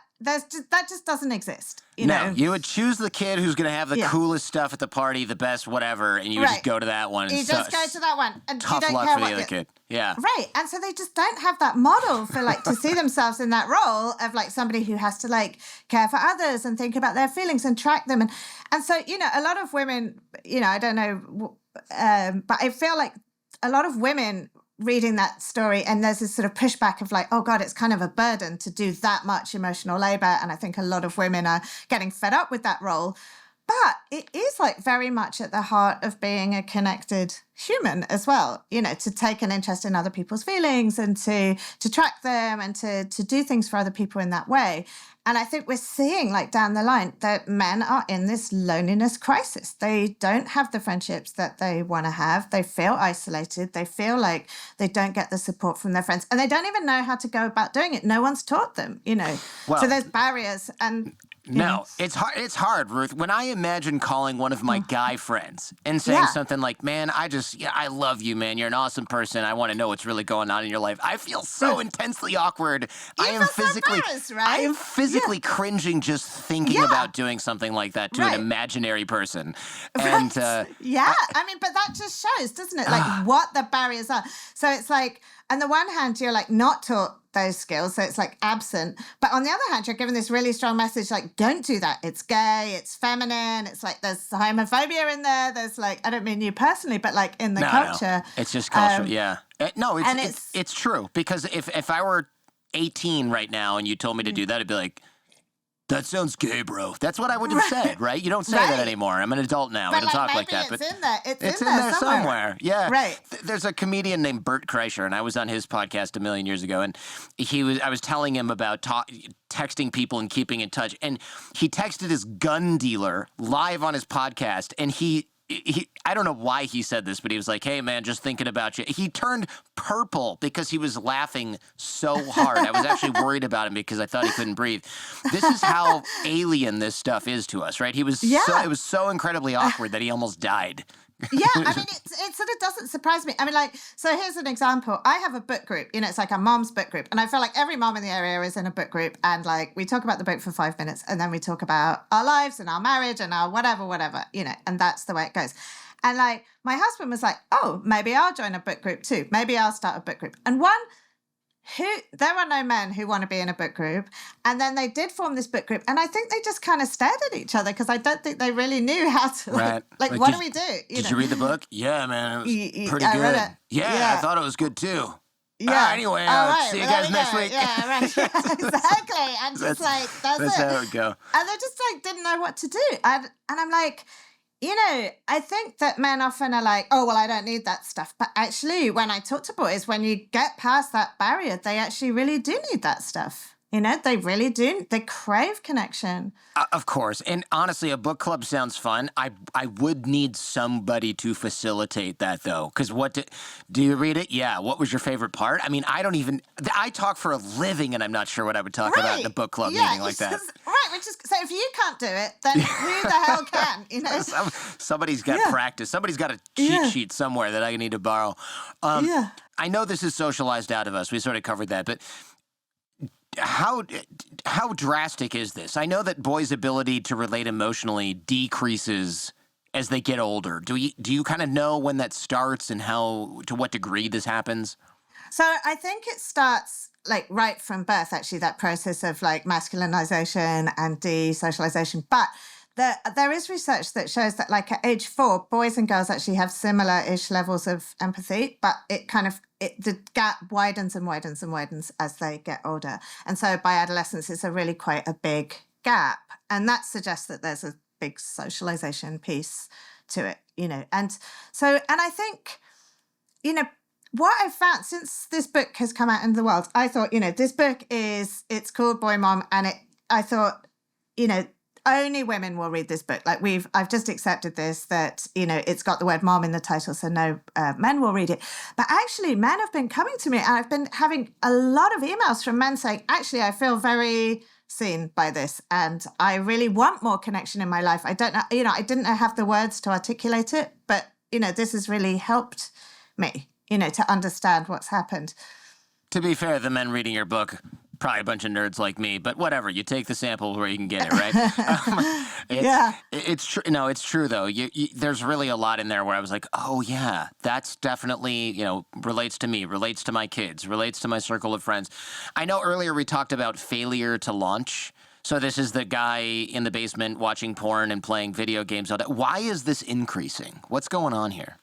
just doesn't exist. You know? You would choose the kid who's going to have the coolest stuff at the party, the best whatever, and you would just go to that one. You just go to that one. And tough you don't luck care for the what other kid. Yeah. Right. And so they just don't have that model for like to see themselves in that role of like somebody who has to like care for others and think about their feelings and track them. And so, you know, a lot of women, you know, I don't know, but I feel like a lot of women reading that story, and there's this sort of pushback of like, oh God, it's kind of a burden to do that much emotional labor. And I think a lot of women are getting fed up with that role. But it is like very much at the heart of being a connected human as well, you know, to take an interest in other people's feelings and to track them and to do things for other people in that way. And I think we're seeing like down the line that men are in this loneliness crisis. They don't have the friendships that they want to have. They feel isolated. They feel like they don't get the support from their friends, and they don't even know how to go about doing it. No one's taught them, you know. Well, so there's barriers and... No, it's hard. It's hard, Ruth. When I imagine calling one of my guy friends and saying something like, "Man, I love you, man. You're an awesome person. I want to know what's really going on in your life." I feel so intensely awkward. I am physically cringing just thinking about doing something like that to an imaginary person. And I mean, but that just shows, doesn't it? Like what the barriers are. So it's like, on the one hand, you're like not taught those skills, so it's like absent. But on the other hand, you're given this really strong message like, don't do that. It's gay, it's feminine, it's like there's homophobia in there. There's like, I don't mean you personally, but like in the culture. No. It's just culture, it's true. Because if I were 18 right now and you told me to do that, I'd be like, that sounds gay, bro. That's what I would have said, right? You don't say that anymore. I'm an adult now. I don't talk like that. But it's in there. It's in there somewhere. Yeah. Right. There's a comedian named Bert Kreischer, and I was on his podcast a million years ago, and I was telling him about texting people and keeping in touch, and he texted his gun dealer live on his podcast, and he I don't know why he said this, but he was like, "Hey, man, just thinking about you." He turned purple because he was laughing so hard. I was actually worried about him because I thought he couldn't breathe. This is how alien this stuff is to us, right? It was so incredibly awkward that he almost died. Yeah, I mean, it sort of doesn't surprise me. I mean, like, so here's an example. I have a book group, you know, it's like a mom's book group. And I feel like every mom in the area is in a book group. And like, we talk about the book for 5 minutes and then we talk about our lives and our marriage and our whatever, you know, and that's the way it goes. And like, my husband was like, oh, maybe I'll join a book group too. Maybe I'll start a book group. And one, there are no men who want to be in a book group. And then they did form this book group. And I think they just kind of stared at each other because I don't think they really knew how to, Right. like what do we do? Did you read the book? Yeah, man, it was pretty I good. read it. Yeah, I thought it was good too. Yeah. Anyway, all right, see you well, guys next week. Yeah, right. Exactly. And just like, that's how it it. would go. And they just like didn't know what to do. And I'm like, I think that men often are like, oh, well, I don't need that stuff. But actually, when I talk to boys, when you get past that barrier, they actually really do need that stuff. They really do. They crave connection. Of course. And honestly, a book club sounds fun. I would need somebody to facilitate that, though. Because do you read it? Yeah. What was your favorite part? I mean, I talk for a living, and I'm not sure what I would talk about in a book club meeting like that. Right. So if you can't do it, then who the hell can? Somebody's got practice. Somebody's got a cheat sheet somewhere that I need to borrow. I know this is socialized out of us. We sort of covered that, but how drastic is this? I know that boys' ability to relate emotionally decreases as they get older. Do you kind of know when that starts and to what degree this happens? So I think it starts like right from birth, actually, that process of like masculinization and desocialization. But there is research that shows that like at age 4, boys and girls actually have similar-ish levels of empathy, but the gap widens and widens and widens as they get older. And so by adolescence, it's really quite a big gap. And that suggests that there's a big socialization piece to it, And I think, what I've found since this book has come out into the world, I thought, this book it's called BoyMom, and I thought, only women will read this book. Like I've just accepted this, that, it's got the word mom in the title, so no men will read it. But actually, men have been coming to me, and I've been having a lot of emails from men saying, actually, I feel very seen by this, and I really want more connection in my life. I don't know, I didn't have the words to articulate it, but, this has really helped me, to understand what's happened. To be fair, the men reading your book, probably a bunch of nerds like me, but whatever. You take the sample where you can get it, right? It's true. No, it's true though. There's really a lot in there where I was like, oh yeah, that's definitely relates to me, relates to my kids, relates to my circle of friends. I know earlier we talked about failure to launch. So this is the guy in the basement watching porn and playing video games all day. Why is this increasing? What's going on here?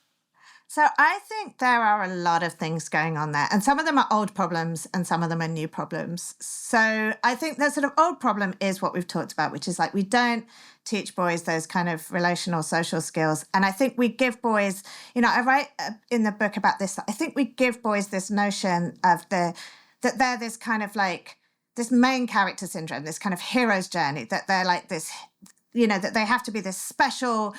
So I think there are a lot of things going on there, and some of them are old problems and some of them are new problems. So I think the sort of old problem is what we've talked about, which is like we don't teach boys those kind of relational social skills. And I think we give boys, I write in the book about this, I think we give boys this notion of that they're this kind of like this main character syndrome, this kind of hero's journey, that they're like this, that they have to be this special,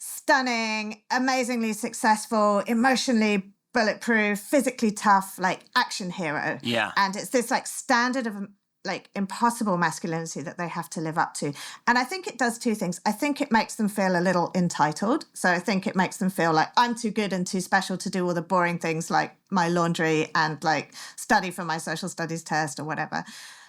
stunning, amazingly successful, emotionally bulletproof, physically tough, like action hero. Yeah. And it's this like standard of like impossible masculinity that they have to live up to. And I think it does two things. I think it makes them feel a little entitled. So I think it makes them feel like I'm too good and too special to do all the boring things like my laundry and like study for my social studies test or whatever.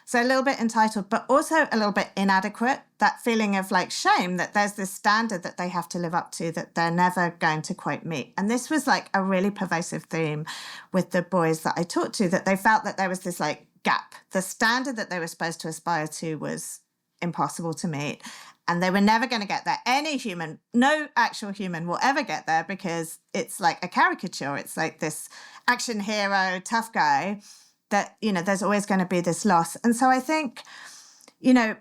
So a little bit entitled, but also a little bit inadequate, that feeling of like shame that there's this standard that they have to live up to that they're never going to quite meet. And this was like a really pervasive theme with the boys that I talked to, that they felt that there was this like gap. The standard that they were supposed to aspire to was impossible to meet. And they were never going to get there. Any human, no actual human will ever get there because it's like a caricature. It's like this action hero, tough guy that, there's always going to be this loss. And so I think,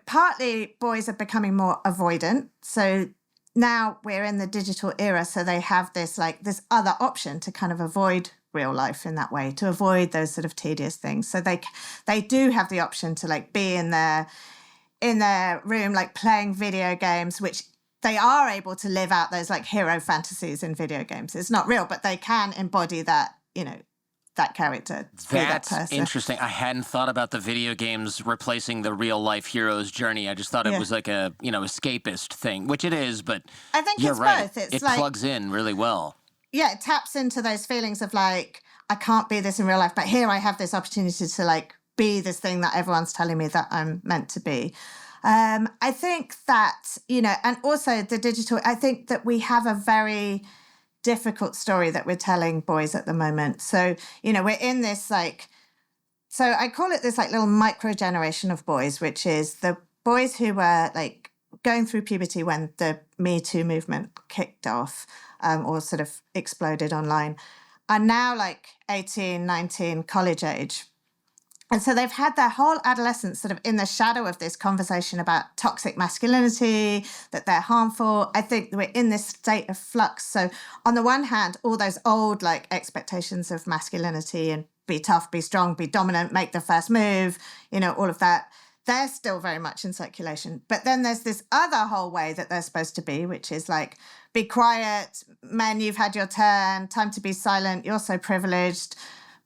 partly boys are becoming more avoidant. So now we're in the digital era. So they have this other option to kind of avoid real life in that way, to avoid those sort of tedious things. So they do have the option to like be in their room, like playing video games, which they are able to live out those like hero fantasies in video games. It's not real, but they can embody that, that character. That's interesting. I hadn't thought about the video games replacing the real life hero's journey. I just thought it was like a, escapist thing, which it is, but I think you're it's right. both. It's it like, plugs in really well. Yeah, it taps into those feelings of like, I can't be this in real life, but here I have this opportunity to like be this thing that everyone's telling me that I'm meant to be. I think that, and also the digital, I think that we have a very difficult story that we're telling boys at the moment. So, we're in this like So I call it this like little micro generation of boys, which is the boys who were like going through puberty when the Me Too movement kicked off, or sort of exploded online, are now like 18, 19, college age. And so they've had their whole adolescence sort of in the shadow of this conversation about toxic masculinity, that they're harmful. I think we're in this state of flux. So on the one hand, all those old like expectations of masculinity and be tough, be strong, be dominant, make the first move, all of that, they're still very much in circulation. But then there's this other whole way that they're supposed to be, which is like, be quiet, men, you've had your turn, time to be silent, you're so privileged.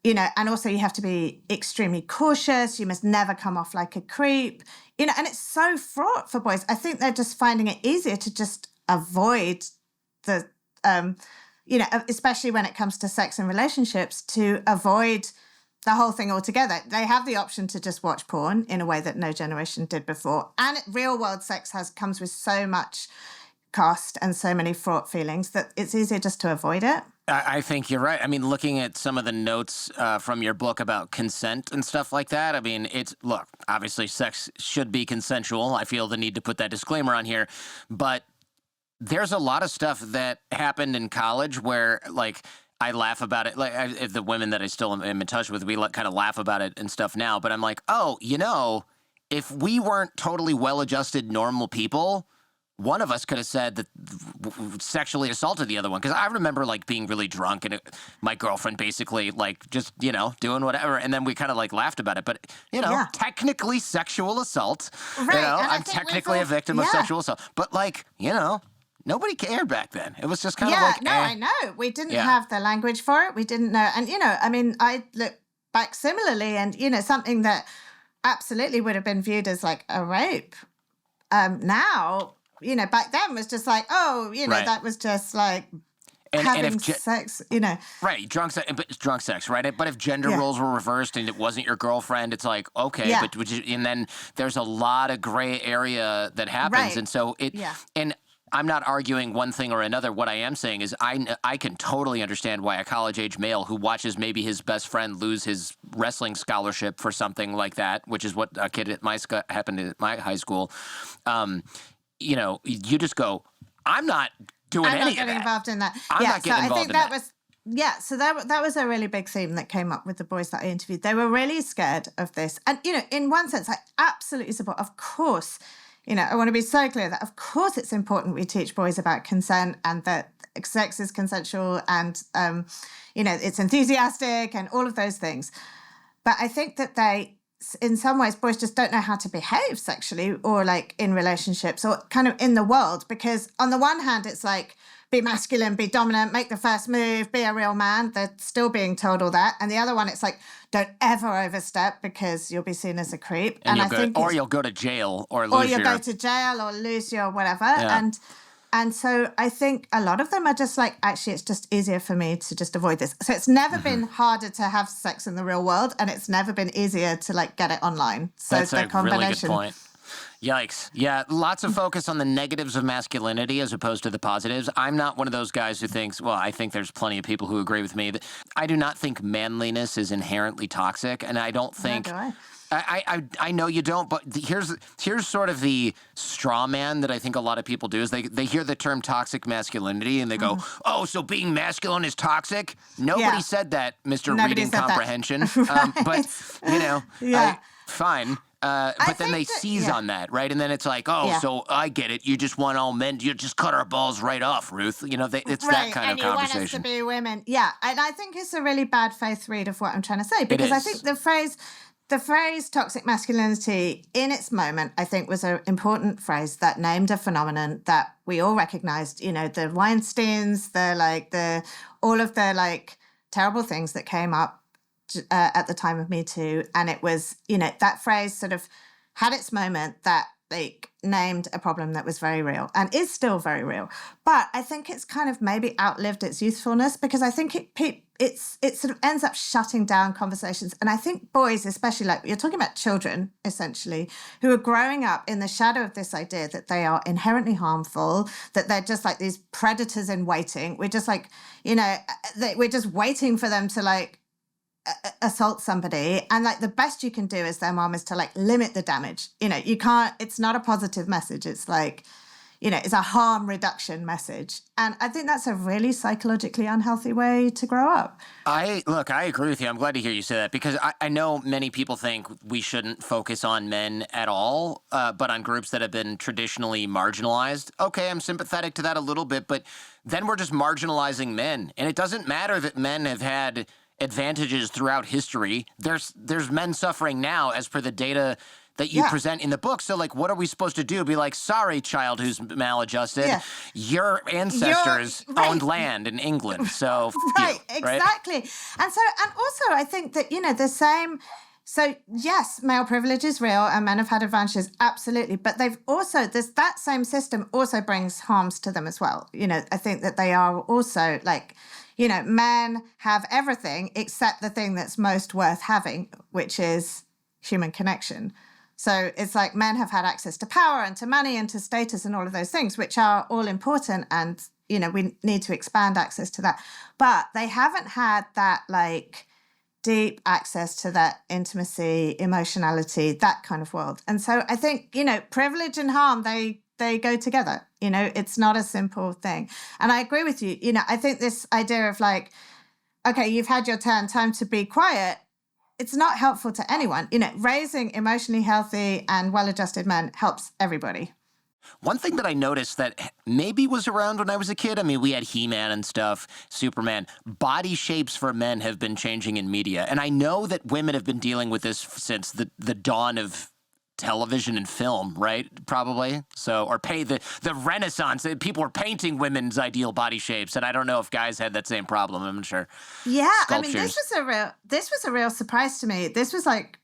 And also you have to be extremely cautious. You must never come off like a creep, and it's so fraught for boys. I think they're just finding it easier to just avoid the, especially when it comes to sex and relationships, to avoid the whole thing altogether. They have the option to just watch porn in a way that no generation did before. And real world sex comes with so much cost and so many fraught feelings that it's easier just to avoid it. I think you're right. I mean, looking at some of the notes from your book about consent and stuff like that, I mean, look, obviously sex should be consensual. I feel the need to put that disclaimer on here. But there's a lot of stuff that happened in college where, like, I laugh about it. Like, the women that I still am in touch with, we kind of laugh about it and stuff now. But I'm like, oh, if we weren't totally well-adjusted, normal people, one of us could have said that sexually assaulted the other one. Because I remember like being really drunk and my girlfriend basically like just, doing whatever. And then we kind of like laughed about it. But, technically sexual assault. Right. I'm technically a victim of sexual assault. But like, nobody cared back then. It was just kind of like, I know. We didn't have the language for it. We didn't know. And, I look back similarly and, something that absolutely would have been viewed as like a rape. Now, back then was just like, right. That was just like having sex, Right, drunk sex, right? But if gender roles were reversed and it wasn't your girlfriend, it's like, okay, and then there's a lot of gray area that happens. Right. And so and I'm not arguing one thing or another. What I am saying is I can totally understand why a college-age male who watches maybe his best friend lose his wrestling scholarship for something like that, which is what a kid at happened at my high school, you just go, I'm not doing any of that. I'm not getting involved in that. I'm not getting involved in that. So that was a really big theme that came up with the boys that I interviewed. They were really scared of this. And, in one sense, I absolutely support, of course, I want to be so clear that, of course, it's important we teach boys about consent and that sex is consensual and, it's enthusiastic and all of those things. But I think that in some ways, boys just don't know how to behave sexually or like in relationships or kind of in the world. Because on the one hand, it's like, be masculine, be dominant, make the first move, be a real man. They're still being told all that. And the other one, it's like, don't ever overstep because you'll be seen as a creep. And you'll go to jail or go to jail or lose your whatever. Yeah. And so I think a lot of them are just like, actually, it's just easier for me to just avoid this. So it's never been harder to have sex in the real world, and it's never been easier to like get it online. So that's the combination. Really good point. Yikes. Yeah, lots of focus on the negatives of masculinity as opposed to the positives. I'm not one of those guys who thinks, well, I think there's plenty of people who agree with me. That I do not think manliness is inherently toxic, and I don't think... No, do I. I know you don't, but here's sort of the straw man that I think a lot of people do is they hear the term toxic masculinity and they go, oh, so being masculine is toxic? Nobody said that, Mr. Reading Comprehension. But, fine. But then they seize on that, right? And then it's like, so I get it. You just want all men. You just cut our balls right off, Ruth. It's that kind of conversation. And you want us to be women. Yeah, and I think it's a really bad faith read of what I'm trying to say because I think the phrase toxic masculinity in its moment, I think, was an important phrase that named a phenomenon that we all recognized, the Weinsteins, all of the terrible things that came up at the time of Me Too. And it was, that phrase sort of had its moment that named a problem that was very real and is still very real. But I think it's kind of maybe outlived its usefulness because I think it sort of ends up shutting down conversations. And I think boys, especially you're talking about children, essentially, who are growing up in the shadow of this idea that they are inherently harmful, that they're just like these predators in waiting. We're just we're just waiting for them to assault somebody, and like the best you can do as their mom is to like limit the damage. You can't, it's not a positive message. It's like, it's a harm reduction message. And I think that's a really psychologically unhealthy way to grow up. I agree with you. I'm glad to hear you say that, because I know many people think we shouldn't focus on men at all, but on groups that have been traditionally marginalized. Okay, I'm sympathetic to that a little bit, but then we're just marginalizing men. And it doesn't matter that men have had advantages throughout history. There's men suffering now as per the data that you present in the book. So, like, what are we supposed to do? Be like, sorry, child who's maladjusted. Yeah. Your ancestors owned land in England. So, exactly. And also, I think that, the same. So, yes, male privilege is real and men have had advantages. Absolutely. But they've also, that same system also brings harms to them as well. I think that they are also like, men have everything except the thing that's most worth having, which is human connection. So it's like men have had access to power and to money and to status and all of those things, which are all important. And, we need to expand access to that. But they haven't had that like deep access to that intimacy, emotionality, that kind of world. And so I think, privilege and harm, they go together. It's not a simple thing. And I agree with you. I think this idea of like, okay, you've had your turn, time to be quiet. It's not helpful to anyone. Raising emotionally healthy and well-adjusted men helps everybody. One thing that I noticed that maybe was around when I was a kid, I mean, we had He-Man and stuff, Superman. Body shapes for men have been changing in media. And I know that women have been dealing with this since the dawn of television and film, right? Probably. So, or the Renaissance. People were painting women's ideal body shapes, and I don't know if guys had that same problem. I'm not sure. Yeah, Sculptures. I mean, this was a real surprise to me. This was like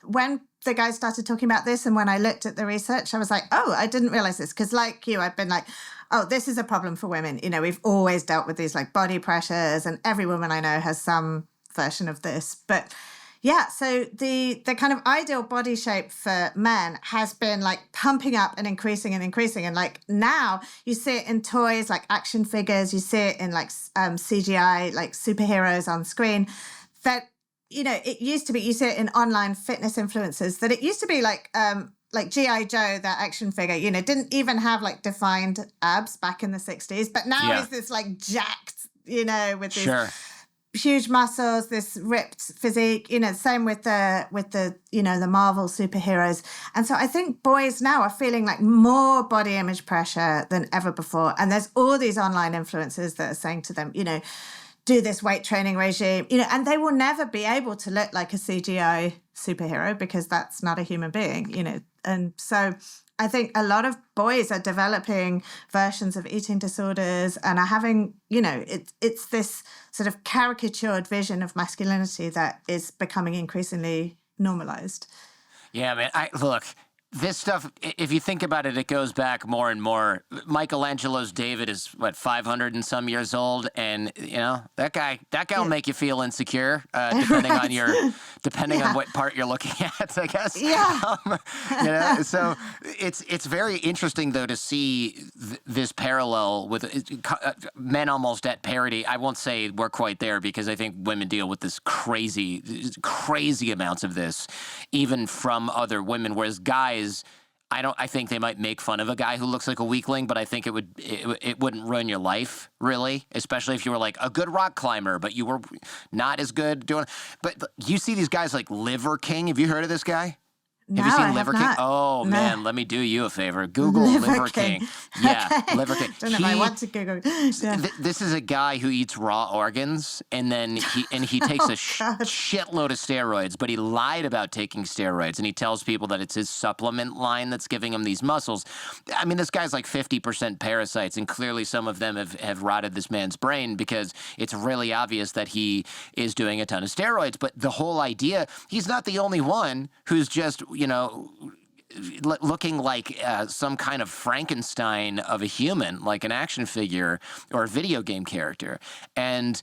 when the guys started talking about this, and when I looked at the research, I was like, oh, I didn't realize this, because like you, I've been like, oh, this is a problem for women. We've always dealt with these like body pressures, and every woman I know has some version of this, but. Yeah, so the kind of ideal body shape for men has been like pumping up and increasing. And like now you see it in toys like action figures, you see it in like CGI, like superheroes on screen. That, it used to be, you see it in online fitness influencers, that it used to be like G.I. Joe, that action figure, didn't even have like defined abs back in the 60s. But now is this like jacked, with these... Sure. Huge muscles, this ripped physique, same with the the Marvel superheroes. And so I think boys now are feeling like more body image pressure than ever before. And there's all these online influencers that are saying to them, do this weight training regime, and they will never be able to look like a CGI superhero because that's not a human being, And so I think a lot of boys are developing versions of eating disorders and are having, it's this sort of caricatured vision of masculinity that is becoming increasingly normalized. Yeah, man. Look, this stuff, if you think about it, it goes back more and more. Michelangelo's David is, 500 and some years old, and, that guy will make you feel insecure, depending on what part you're looking at, I guess. Yeah. So it's very interesting, though, to see this parallel with men almost at parity. I won't say we're quite there, because I think women deal with this crazy amounts of this, even from other women, whereas guys, I think they might make fun of a guy who looks like a weakling, but I think it wouldn't ruin your life, really, especially if you were like a good rock climber, but you were not as good doing. But you see these guys like Liver King. Have you heard of this guy? No, have you seen I Liver have King? not. Oh, No. man, let me do you a favor. Google Liver King. Yeah, Okay. Liver King. Don't know if I want to Google. Yeah. This is a guy who eats raw organs, and then he takes a shitload of steroids, but he lied about taking steroids, and he tells people that it's his supplement line that's giving him these muscles. I mean, this guy's like 50% parasites, and clearly some of them have rotted this man's brain, because it's really obvious that he is doing a ton of steroids. But the whole idea, he's not the only one who's just, looking like some kind of Frankenstein of a human, like an action figure or a video game character. And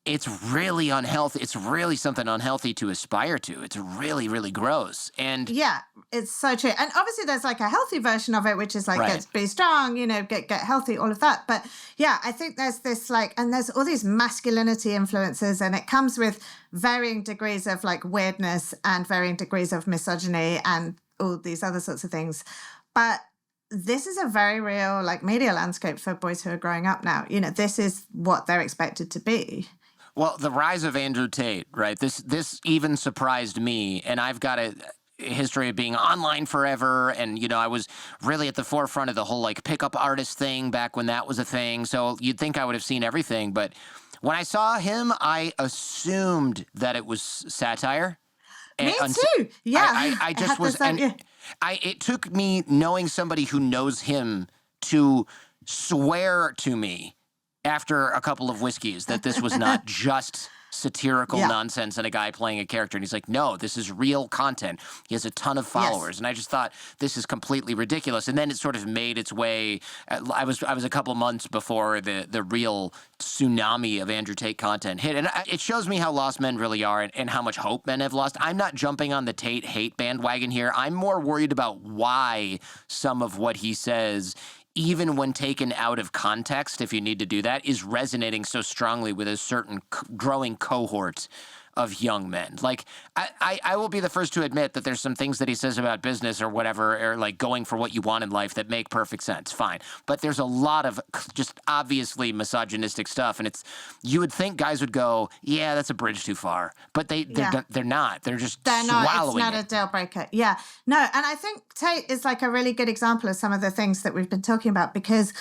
it's really unhealthy. It's really something unhealthy to aspire to. It's really, really gross. And Yeah, it's so true. And obviously there's like a healthy version of it, which is like, Right. get be strong, get healthy, all of that. But yeah, I think there's this like, and there's all these masculinity influences, and it comes with varying degrees of like weirdness and varying degrees of misogyny and all these other sorts of things. But this is a very real like media landscape for boys who are growing up now. This is what they're expected to be. Well, the rise of Andrew Tate, right? This even surprised me, and I've got a history of being online forever, and I was really at the forefront of the whole like pickup artist thing back when that was a thing. So you'd think I would have seen everything, but when I saw him, I assumed that it was satire. Me too. Yeah, I just was, it took me knowing somebody who knows him to swear to me after a couple of whiskeys that this was not just satirical nonsense and a guy playing a character. And he's like, no, this is real content. He has a ton of followers. Yes. And I just thought, this is completely ridiculous. And then it sort of made its way. I was a couple months before the real tsunami of Andrew Tate content hit. And it shows me how lost men really are and how much hope men have lost. I'm not jumping on the Tate hate bandwagon here. I'm more worried about why some of what he says, even when taken out of context, if you need to do that, is resonating so strongly with a certain growing cohort of young men. Like, I will be the first to admit that there's some things that he says about business or whatever, or like going for what you want in life that make perfect sense. Fine. But there's a lot of just obviously misogynistic stuff. And you would think guys would go, yeah, that's a bridge too far. But they're not. They're just swallowing It's not a deal breaker. Yeah. No, and I think Tate is like a really good example of some of the things that we've been talking about, because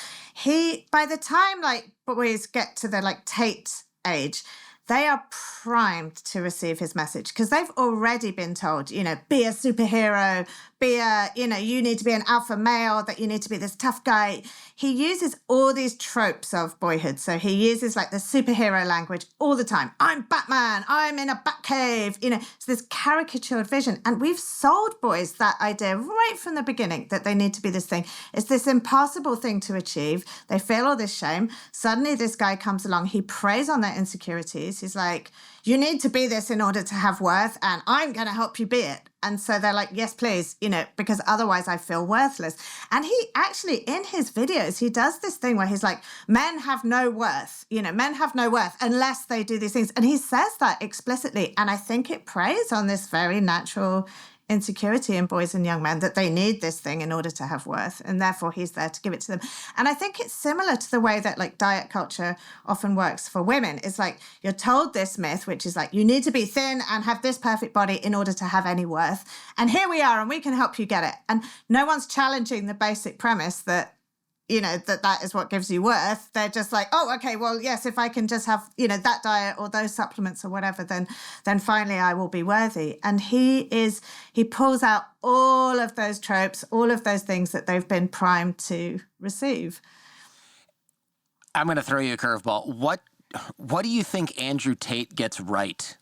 by the time like boys get to the like Tate age, they are primed to receive his message because they've already been told, be a superhero, you need to be an alpha male, that you need to be this tough guy. He uses all these tropes of boyhood. So he uses like the superhero language all the time. I'm Batman. I'm in a Batcave. It's this caricatured vision. And we've sold boys that idea right from the beginning that they need to be this thing. It's this impossible thing to achieve. They feel all this shame. Suddenly this guy comes along. He preys on their insecurities. He's like, you need to be this in order to have worth, and I'm going to help you be it. And so they're like, yes, please, because otherwise I feel worthless. And he actually, in his videos, he does this thing where he's like, men have no worth, men have no worth unless they do these things. And he says that explicitly. And I think it preys on this very natural insecurity in boys and young men that they need this thing in order to have worth, and therefore he's there to give it to them. And I think it's similar to the way that like diet culture often works for women. It's like you're told this myth, which is like you need to be thin and have this perfect body in order to have any worth, and here we are and we can help you get it. And no one's challenging the basic premise that that is what gives you worth. They're just like, oh, okay, well, yes, if I can just have, that diet or those supplements or whatever, then finally I will be worthy. And he pulls out all of those tropes, all of those things that they've been primed to receive. I'm going to throw you a curveball. What do you think Andrew Tate gets right?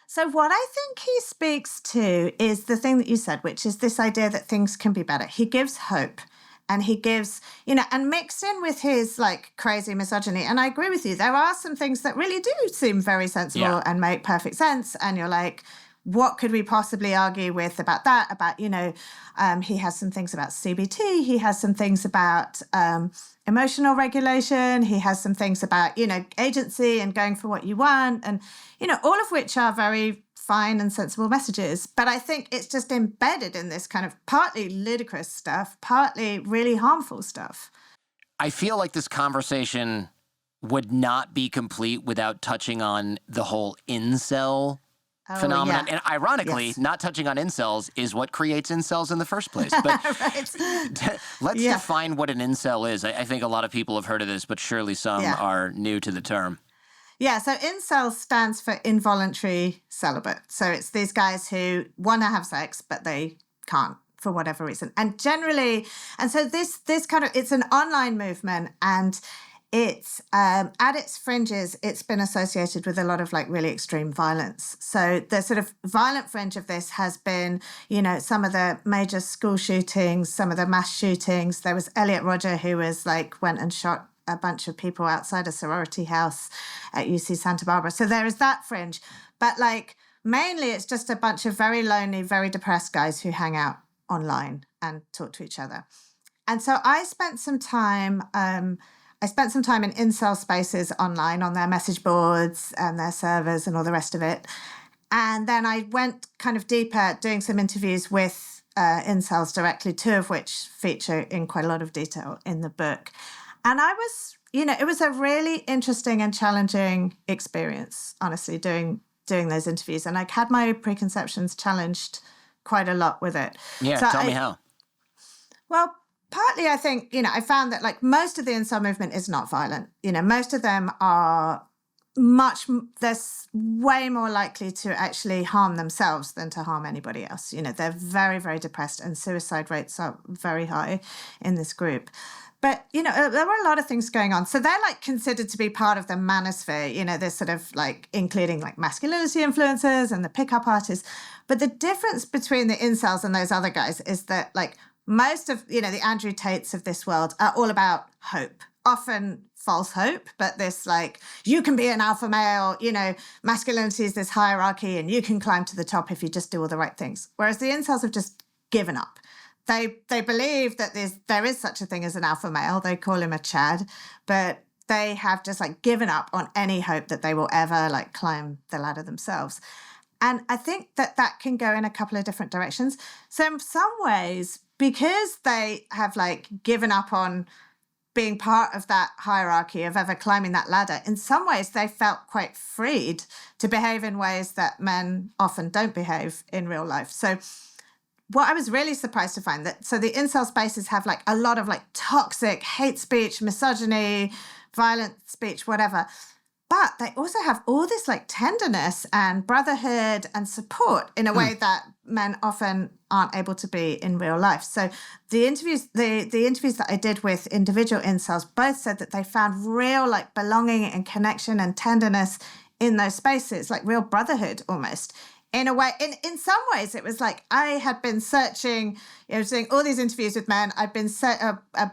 So what I think he speaks to is the thing that you said, which is this idea that things can be better. He gives hope. And he gives, and mixed in with his like crazy misogyny. And I agree with you. There are some things that really do seem very sensible and make perfect sense. And you're like, what could we possibly argue with about that? About, he has some things about CBT. He has some things about emotional regulation. He has some things about, agency and going for what you want. And, all of which are very fine and sensible messages. But I think it's just embedded in this kind of partly ludicrous stuff, partly really harmful stuff. I feel like this conversation would not be complete without touching on the whole incel phenomenon. Yeah. And ironically, not touching on incels is what creates incels in the first place. But let's define what an incel is. I think a lot of people have heard of this, but surely some are new to the term. Yeah, so incel stands for involuntary celibate. So it's these guys who want to have sex, but they can't for whatever reason. And generally, and so this kind of, it's an online movement, and it's at its fringes, it's been associated with a lot of like really extreme violence. So the sort of violent fringe of this has been, some of the major school shootings, some of the mass shootings. There was Elliot Rodger who was like went and shot a bunch of people outside a sorority house at UC Santa Barbara. So there is that fringe. But like mainly it's just a bunch of very lonely, very depressed guys who hang out online and talk to each other. And so I spent some time in incel spaces online on their message boards and their servers and all the rest of it. And then I went kind of deeper doing some interviews with incels directly, 2 of which feature in quite a lot of detail in the book. And I was, it was a really interesting and challenging experience, honestly, doing those interviews. And I had my preconceptions challenged quite a lot with it. Yeah, so tell me how. Well, partly I think, I found that like most of the incel movement is not violent. Most of them are they're way more likely to actually harm themselves than to harm anybody else. They're very, very depressed and suicide rates are very high in this group. But, there were a lot of things going on. So they're like considered to be part of the manosphere, this sort of like including like masculinity influencers and the pickup artists. But the difference between the incels and those other guys is that like most of, the Andrew Tates of this world are all about hope, often false hope, but this like, you can be an alpha male, masculinity is this hierarchy and you can climb to the top if you just do all the right things. Whereas the incels have just given up. They believe that there is such a thing as an alpha male. They call him a Chad, but they have just like given up on any hope that they will ever like climb the ladder themselves. And I think that can go in a couple of different directions. So in some ways, because they have like given up on being part of that hierarchy of ever climbing that ladder, in some ways they felt quite freed to behave in ways that men often don't behave in real life. So what I was really surprised to find so the incel spaces have like a lot of like toxic hate speech, misogyny, violent speech, whatever. But they also have all this like tenderness and brotherhood and support in a way that men often aren't able to be in real life. So the interviews that I did with individual incels both said that they found real like belonging and connection and tenderness in those spaces, like real brotherhood almost. In a way, in some ways, it was like I had been searching, doing all these interviews with men. I'd been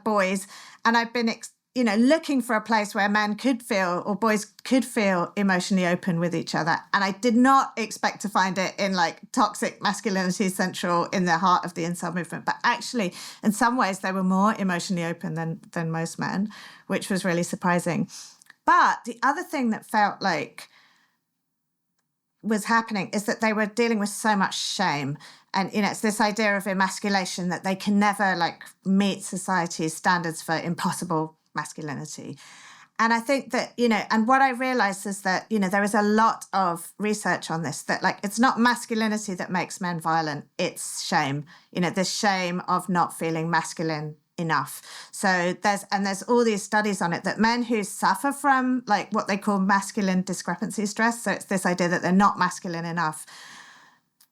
boys, and I'd been, looking for a place where men could feel, or boys could feel emotionally open with each other. And I did not expect to find it in like toxic masculinity central in the heart of the incel movement. But actually, in some ways, they were more emotionally open than most men, which was really surprising. But the other thing that felt like was happening is that they were dealing with so much shame. And, it's this idea of emasculation that they can never like meet society's standards for impossible masculinity. And I think that, and what I realized is that, there is a lot of research on this, that like, it's not masculinity that makes men violent, it's shame, this shame of not feeling masculine enough. So there's all these studies on it that men who suffer from like what they call masculine discrepancy stress, so it's this idea that they're not masculine enough,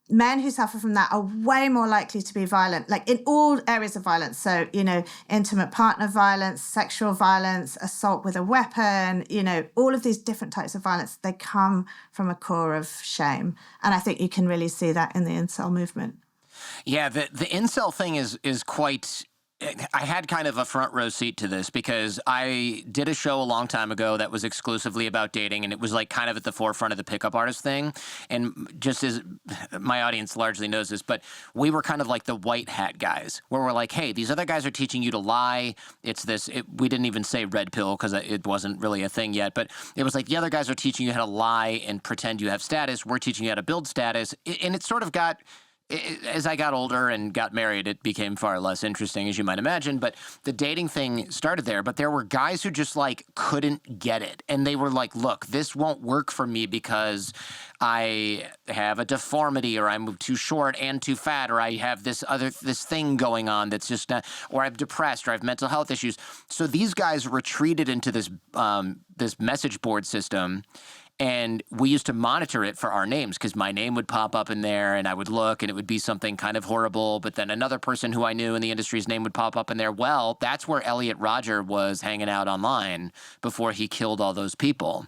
men who suffer from that are way more likely to be violent, like in all areas of violence. So, intimate partner violence, sexual violence, assault with a weapon, all of these different types of violence, they come from a core of shame. And I think you can really see that in the incel movement. Yeah, the incel thing is quite... I had kind of a front row seat to this because I did a show a long time ago that was exclusively about dating, and it was like kind of at the forefront of the pickup artist thing. And just as my audience largely knows this, but we were kind of like the white hat guys, where we're like, hey, these other guys are teaching you to lie. It's this, we didn't even say red pill because it wasn't really a thing yet, but it was like the other guys are teaching you how to lie and pretend you have status. We're teaching you how to build status. And it sort of got... As I got older and got married, it became far less interesting, as you might imagine. But the dating thing started there. But there were guys who just like couldn't get it. And they were like, look, this won't work for me because I have a deformity, or I'm too short and too fat, or I have this thing going on that's just not, or I'm depressed, or I have mental health issues. So these guys retreated into this message board system. And we used to monitor it for our names because my name would pop up in there and I would look and it would be something kind of horrible. But then another person who I knew in the industry's name would pop up in there. Well, that's where Elliot Rodger was hanging out online before he killed all those people.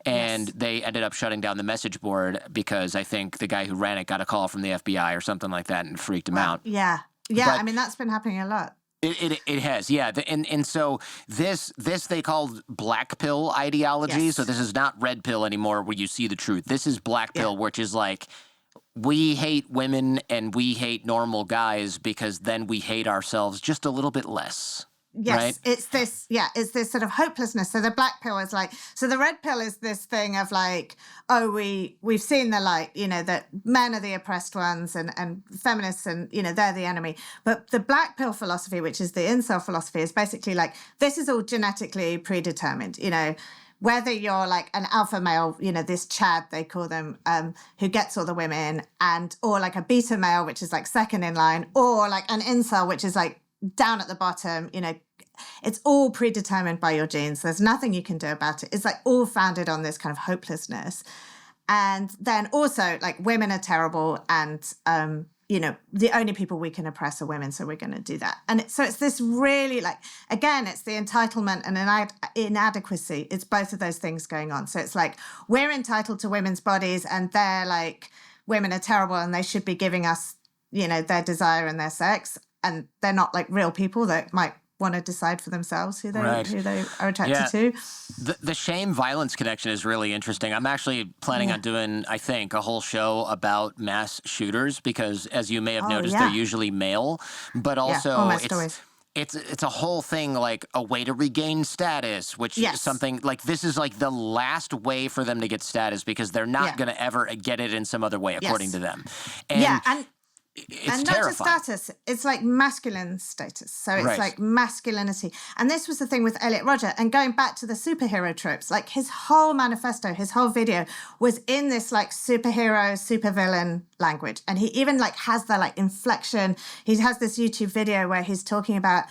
And they ended up shutting down the message board because I think the guy who ran it got a call from the FBI or something like that and freaked him out. Yeah. Yeah. But, I mean, that's been happening a lot. It has, yeah. And so this they called black pill ideology. Yes. So this is not red pill anymore where you see the truth. This is black pill, which is like, we hate women and we hate normal guys because then we hate ourselves just a little bit less. Yes, right? it's this sort of hopelessness. So the black pill is like, so the red pill is this thing of like, oh, we've seen the light, that men are the oppressed ones and feminists and, they're the enemy. But the black pill philosophy, which is the incel philosophy, is basically like, this is all genetically predetermined, whether you're like an alpha male, this Chad, they call them, who gets all the women, or like a beta male, which is like second in line, or like an incel, which is like down at the bottom, it's all predetermined by your genes. There's nothing you can do about it. It's like all founded on this kind of hopelessness. And then also like women are terrible and, the only people we can oppress are women. So we're going to do that. And so it's this really like, again, it's the entitlement and inadequacy. It's both of those things going on. So it's like, we're entitled to women's bodies and they're like, women are terrible and they should be giving us, their desire and their sex. And they're not like real people that might want to decide for themselves who they are attracted to. The shame violence connection is really interesting. I'm actually planning on doing, I think, a whole show about mass shooters because, as you may have noticed, they're usually male, but also it's a whole thing like a way to regain status, which is something like this is like the last way for them to get status because they're not going to ever get it in some other way, according to them. And it's and terrifying. Not just status, it's like masculine status. So it's like masculinity. And this was the thing with Elliot Rodger. And going back to the superhero tropes, like his whole manifesto, his whole video was in this like superhero, supervillain language. And he even like has the like inflection. He has this YouTube video where he's talking about,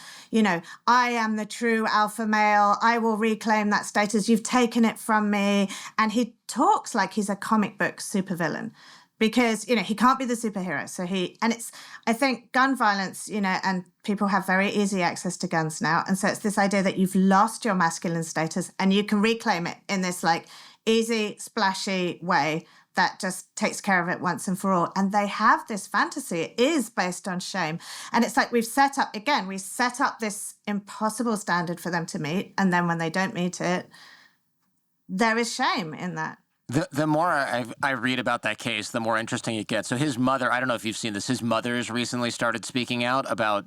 I am the true alpha male. I will reclaim that status. You've taken it from me. And he talks like he's a comic book supervillain. Because, he can't be the superhero. So I think gun violence, and people have very easy access to guns now. And so it's this idea that you've lost your masculine status and you can reclaim it in this like easy, splashy way that just takes care of it once and for all. And they have this fantasy. It is based on shame. And it's like we set up this impossible standard for them to meet. And then when they don't meet it, there is shame in that. The more I read about that case, the more interesting it gets. So his mother, I don't know if you've seen this, his mother's recently started speaking out about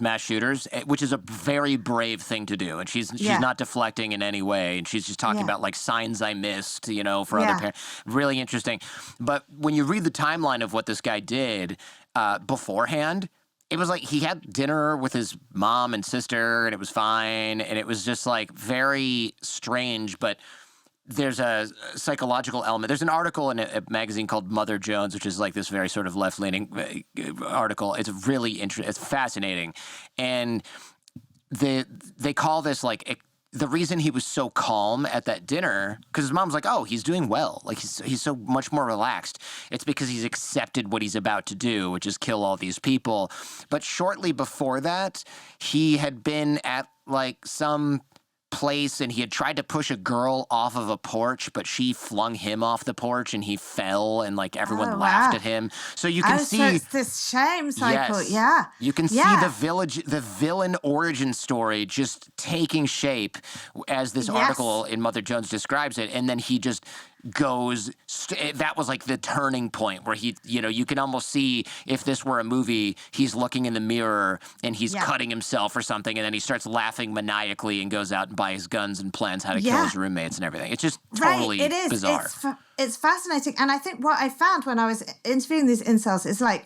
mass shooters, which is a very brave thing to do. And she's not deflecting in any way. And she's just talking about like signs I missed, for other parents. Really interesting. But when you read the timeline of what this guy did beforehand, it was like he had dinner with his mom and sister and it was fine. And it was just like very strange, but there's a psychological element. There's an article in a magazine called Mother Jones, which is like this very sort of left-leaning article. It's really interesting. It's fascinating. And they call this like the reason he was so calm at that dinner, because his mom's like, oh, he's doing well. Like he's so much more relaxed. It's because he's accepted what he's about to do, which is kill all these people. But shortly before that, he had been at like some place and he had tried to push a girl off of a porch, but she flung him off the porch and he fell and like everyone laughed at him. So you can see so it's this shame cycle. Yes. You can see the villain origin story just taking shape as this article in Mother Jones describes it. And then he just goes, that was like the turning point where he, you can almost see if this were a movie, he's looking in the mirror and he's cutting himself or something. And then he starts laughing maniacally and goes out and buys guns and plans how to kill his roommates and everything. It's just totally bizarre. It's fascinating. And I think what I found when I was interviewing these incels is like,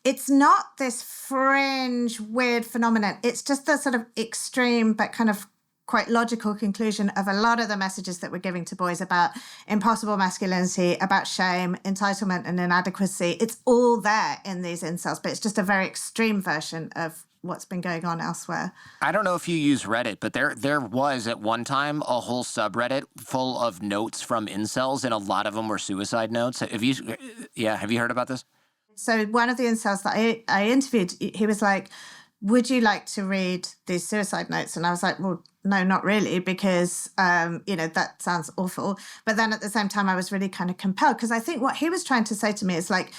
it's not this fringe, weird phenomenon. It's just the sort of extreme, but kind of quite logical conclusion of a lot of the messages that we're giving to boys about impossible masculinity, about shame, entitlement, and inadequacy. It's all there in these incels, but it's just a very extreme version of what's been going on elsewhere. I don't know if you use Reddit, but there was at one time a whole subreddit full of notes from incels, and a lot of them were suicide notes. Have you heard about this? So one of the incels that I interviewed, he was like, would you like to read these suicide notes? And I was like, well, no, not really, because, that sounds awful. But then at the same time, I was really kind of compelled because I think what he was trying to say to me is like,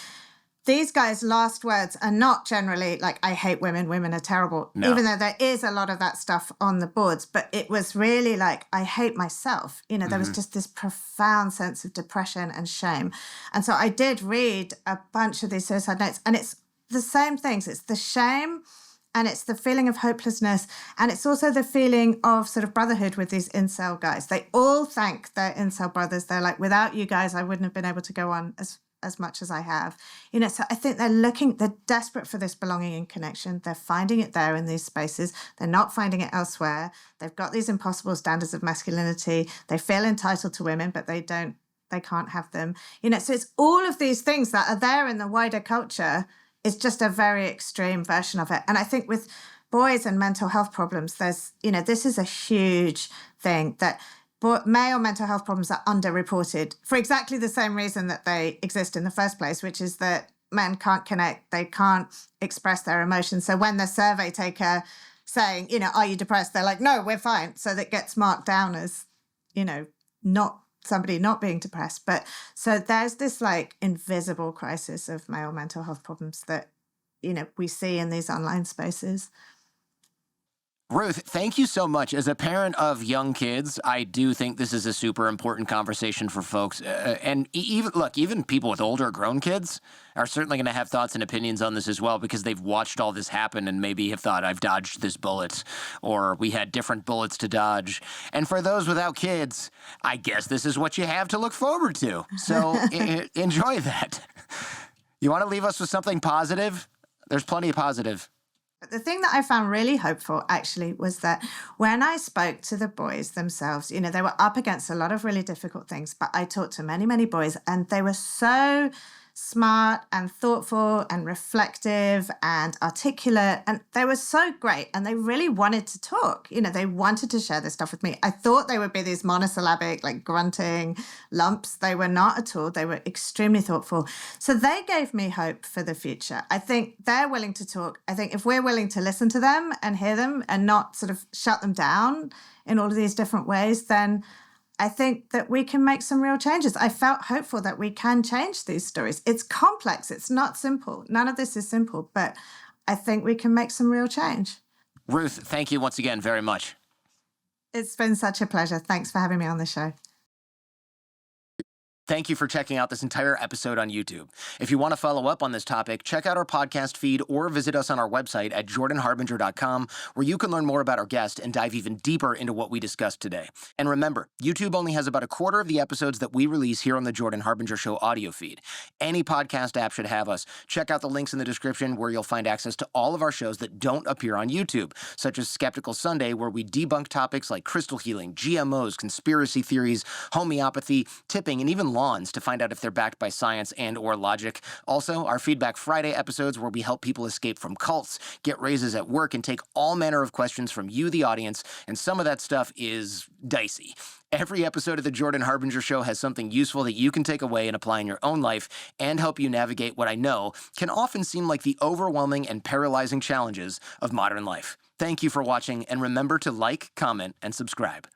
these guys' last words are not generally like, I hate women, women are terrible, No. even though there is a lot of that stuff on the boards. But it was really like, I hate myself. You know, there was just this profound sense of depression and shame. And so I did read a bunch of these suicide notes, and it's the same things. It's the shame, and it's the feeling of hopelessness. And it's also the feeling of sort of brotherhood with these incel guys. They all thank their incel brothers. They're like, without you guys, I wouldn't have been able to go on as much as I have. You know, so I think they're desperate for this belonging and connection. They're finding it there in these spaces. They're not finding it elsewhere. They've got these impossible standards of masculinity. They feel entitled to women, but they can't have them. You know, so it's all of these things that are there in the wider culture. It's just a very extreme version of it. And I think with boys and mental health problems, there's, you know, this is a huge thing that male mental health problems are underreported for exactly the same reason that they exist in the first place, which is that men can't connect, they can't express their emotions. So when the survey taker saying, you know, are you depressed? They're like, no, we're fine. So that gets marked down as, you know, not somebody not being depressed. But so there's this like invisible crisis of male mental health problems that, you know, we see in these online spaces. Ruth, thank you so much. As a parent of young kids, I do think this is a super important conversation for folks. And even people with older grown kids are certainly going to have thoughts and opinions on this as well, because they've watched all this happen and maybe have thought, I've dodged this bullet, or we had different bullets to dodge. And for those without kids, I guess this is what you have to look forward to. So enjoy that. You want to leave us with something positive? There's plenty of positive. The thing that I found really hopeful, actually, was that when I spoke to the boys themselves, you know, they were up against a lot of really difficult things, but I talked to many, many boys, and they were so smart and thoughtful and reflective and articulate, and they were so great, and they really wanted to talk. You know, they wanted to share this stuff with me. I thought they would be these monosyllabic, like grunting lumps. They were not at all. They were extremely thoughtful. So they gave me hope for the future. I think they're willing to talk. I think if we're willing to listen to them and hear them and not sort of shut them down in all of these different ways, then I think that we can make some real changes. I felt hopeful that we can change these stories. It's complex. It's not simple. None of this is simple, but I think we can make some real change. Ruth, thank you once again very much. It's been such a pleasure. Thanks for having me on the show. Thank you for checking out this entire episode on YouTube. If you want to follow up on this topic, check out our podcast feed or visit us on our website at jordanharbinger.com, where you can learn more about our guest and dive even deeper into what we discussed today. And remember, YouTube only has about a quarter of the episodes that we release here on the Jordan Harbinger Show audio feed. Any podcast app should have us. Check out the links in the description where you'll find access to all of our shows that don't appear on YouTube, such as Skeptical Sunday, where we debunk topics like crystal healing, GMOs, conspiracy theories, homeopathy, tipping, and even lawns to find out if they're backed by science and or logic. Also, our Feedback Friday episodes, where we help people escape from cults, get raises at work, and take all manner of questions from you, the audience, and some of that stuff is dicey. Every episode of the Jordan Harbinger Show has something useful that you can take away and apply in your own life and help you navigate what I know can often seem like the overwhelming and paralyzing challenges of modern life. Thank you for watching, and remember to like, comment, and subscribe.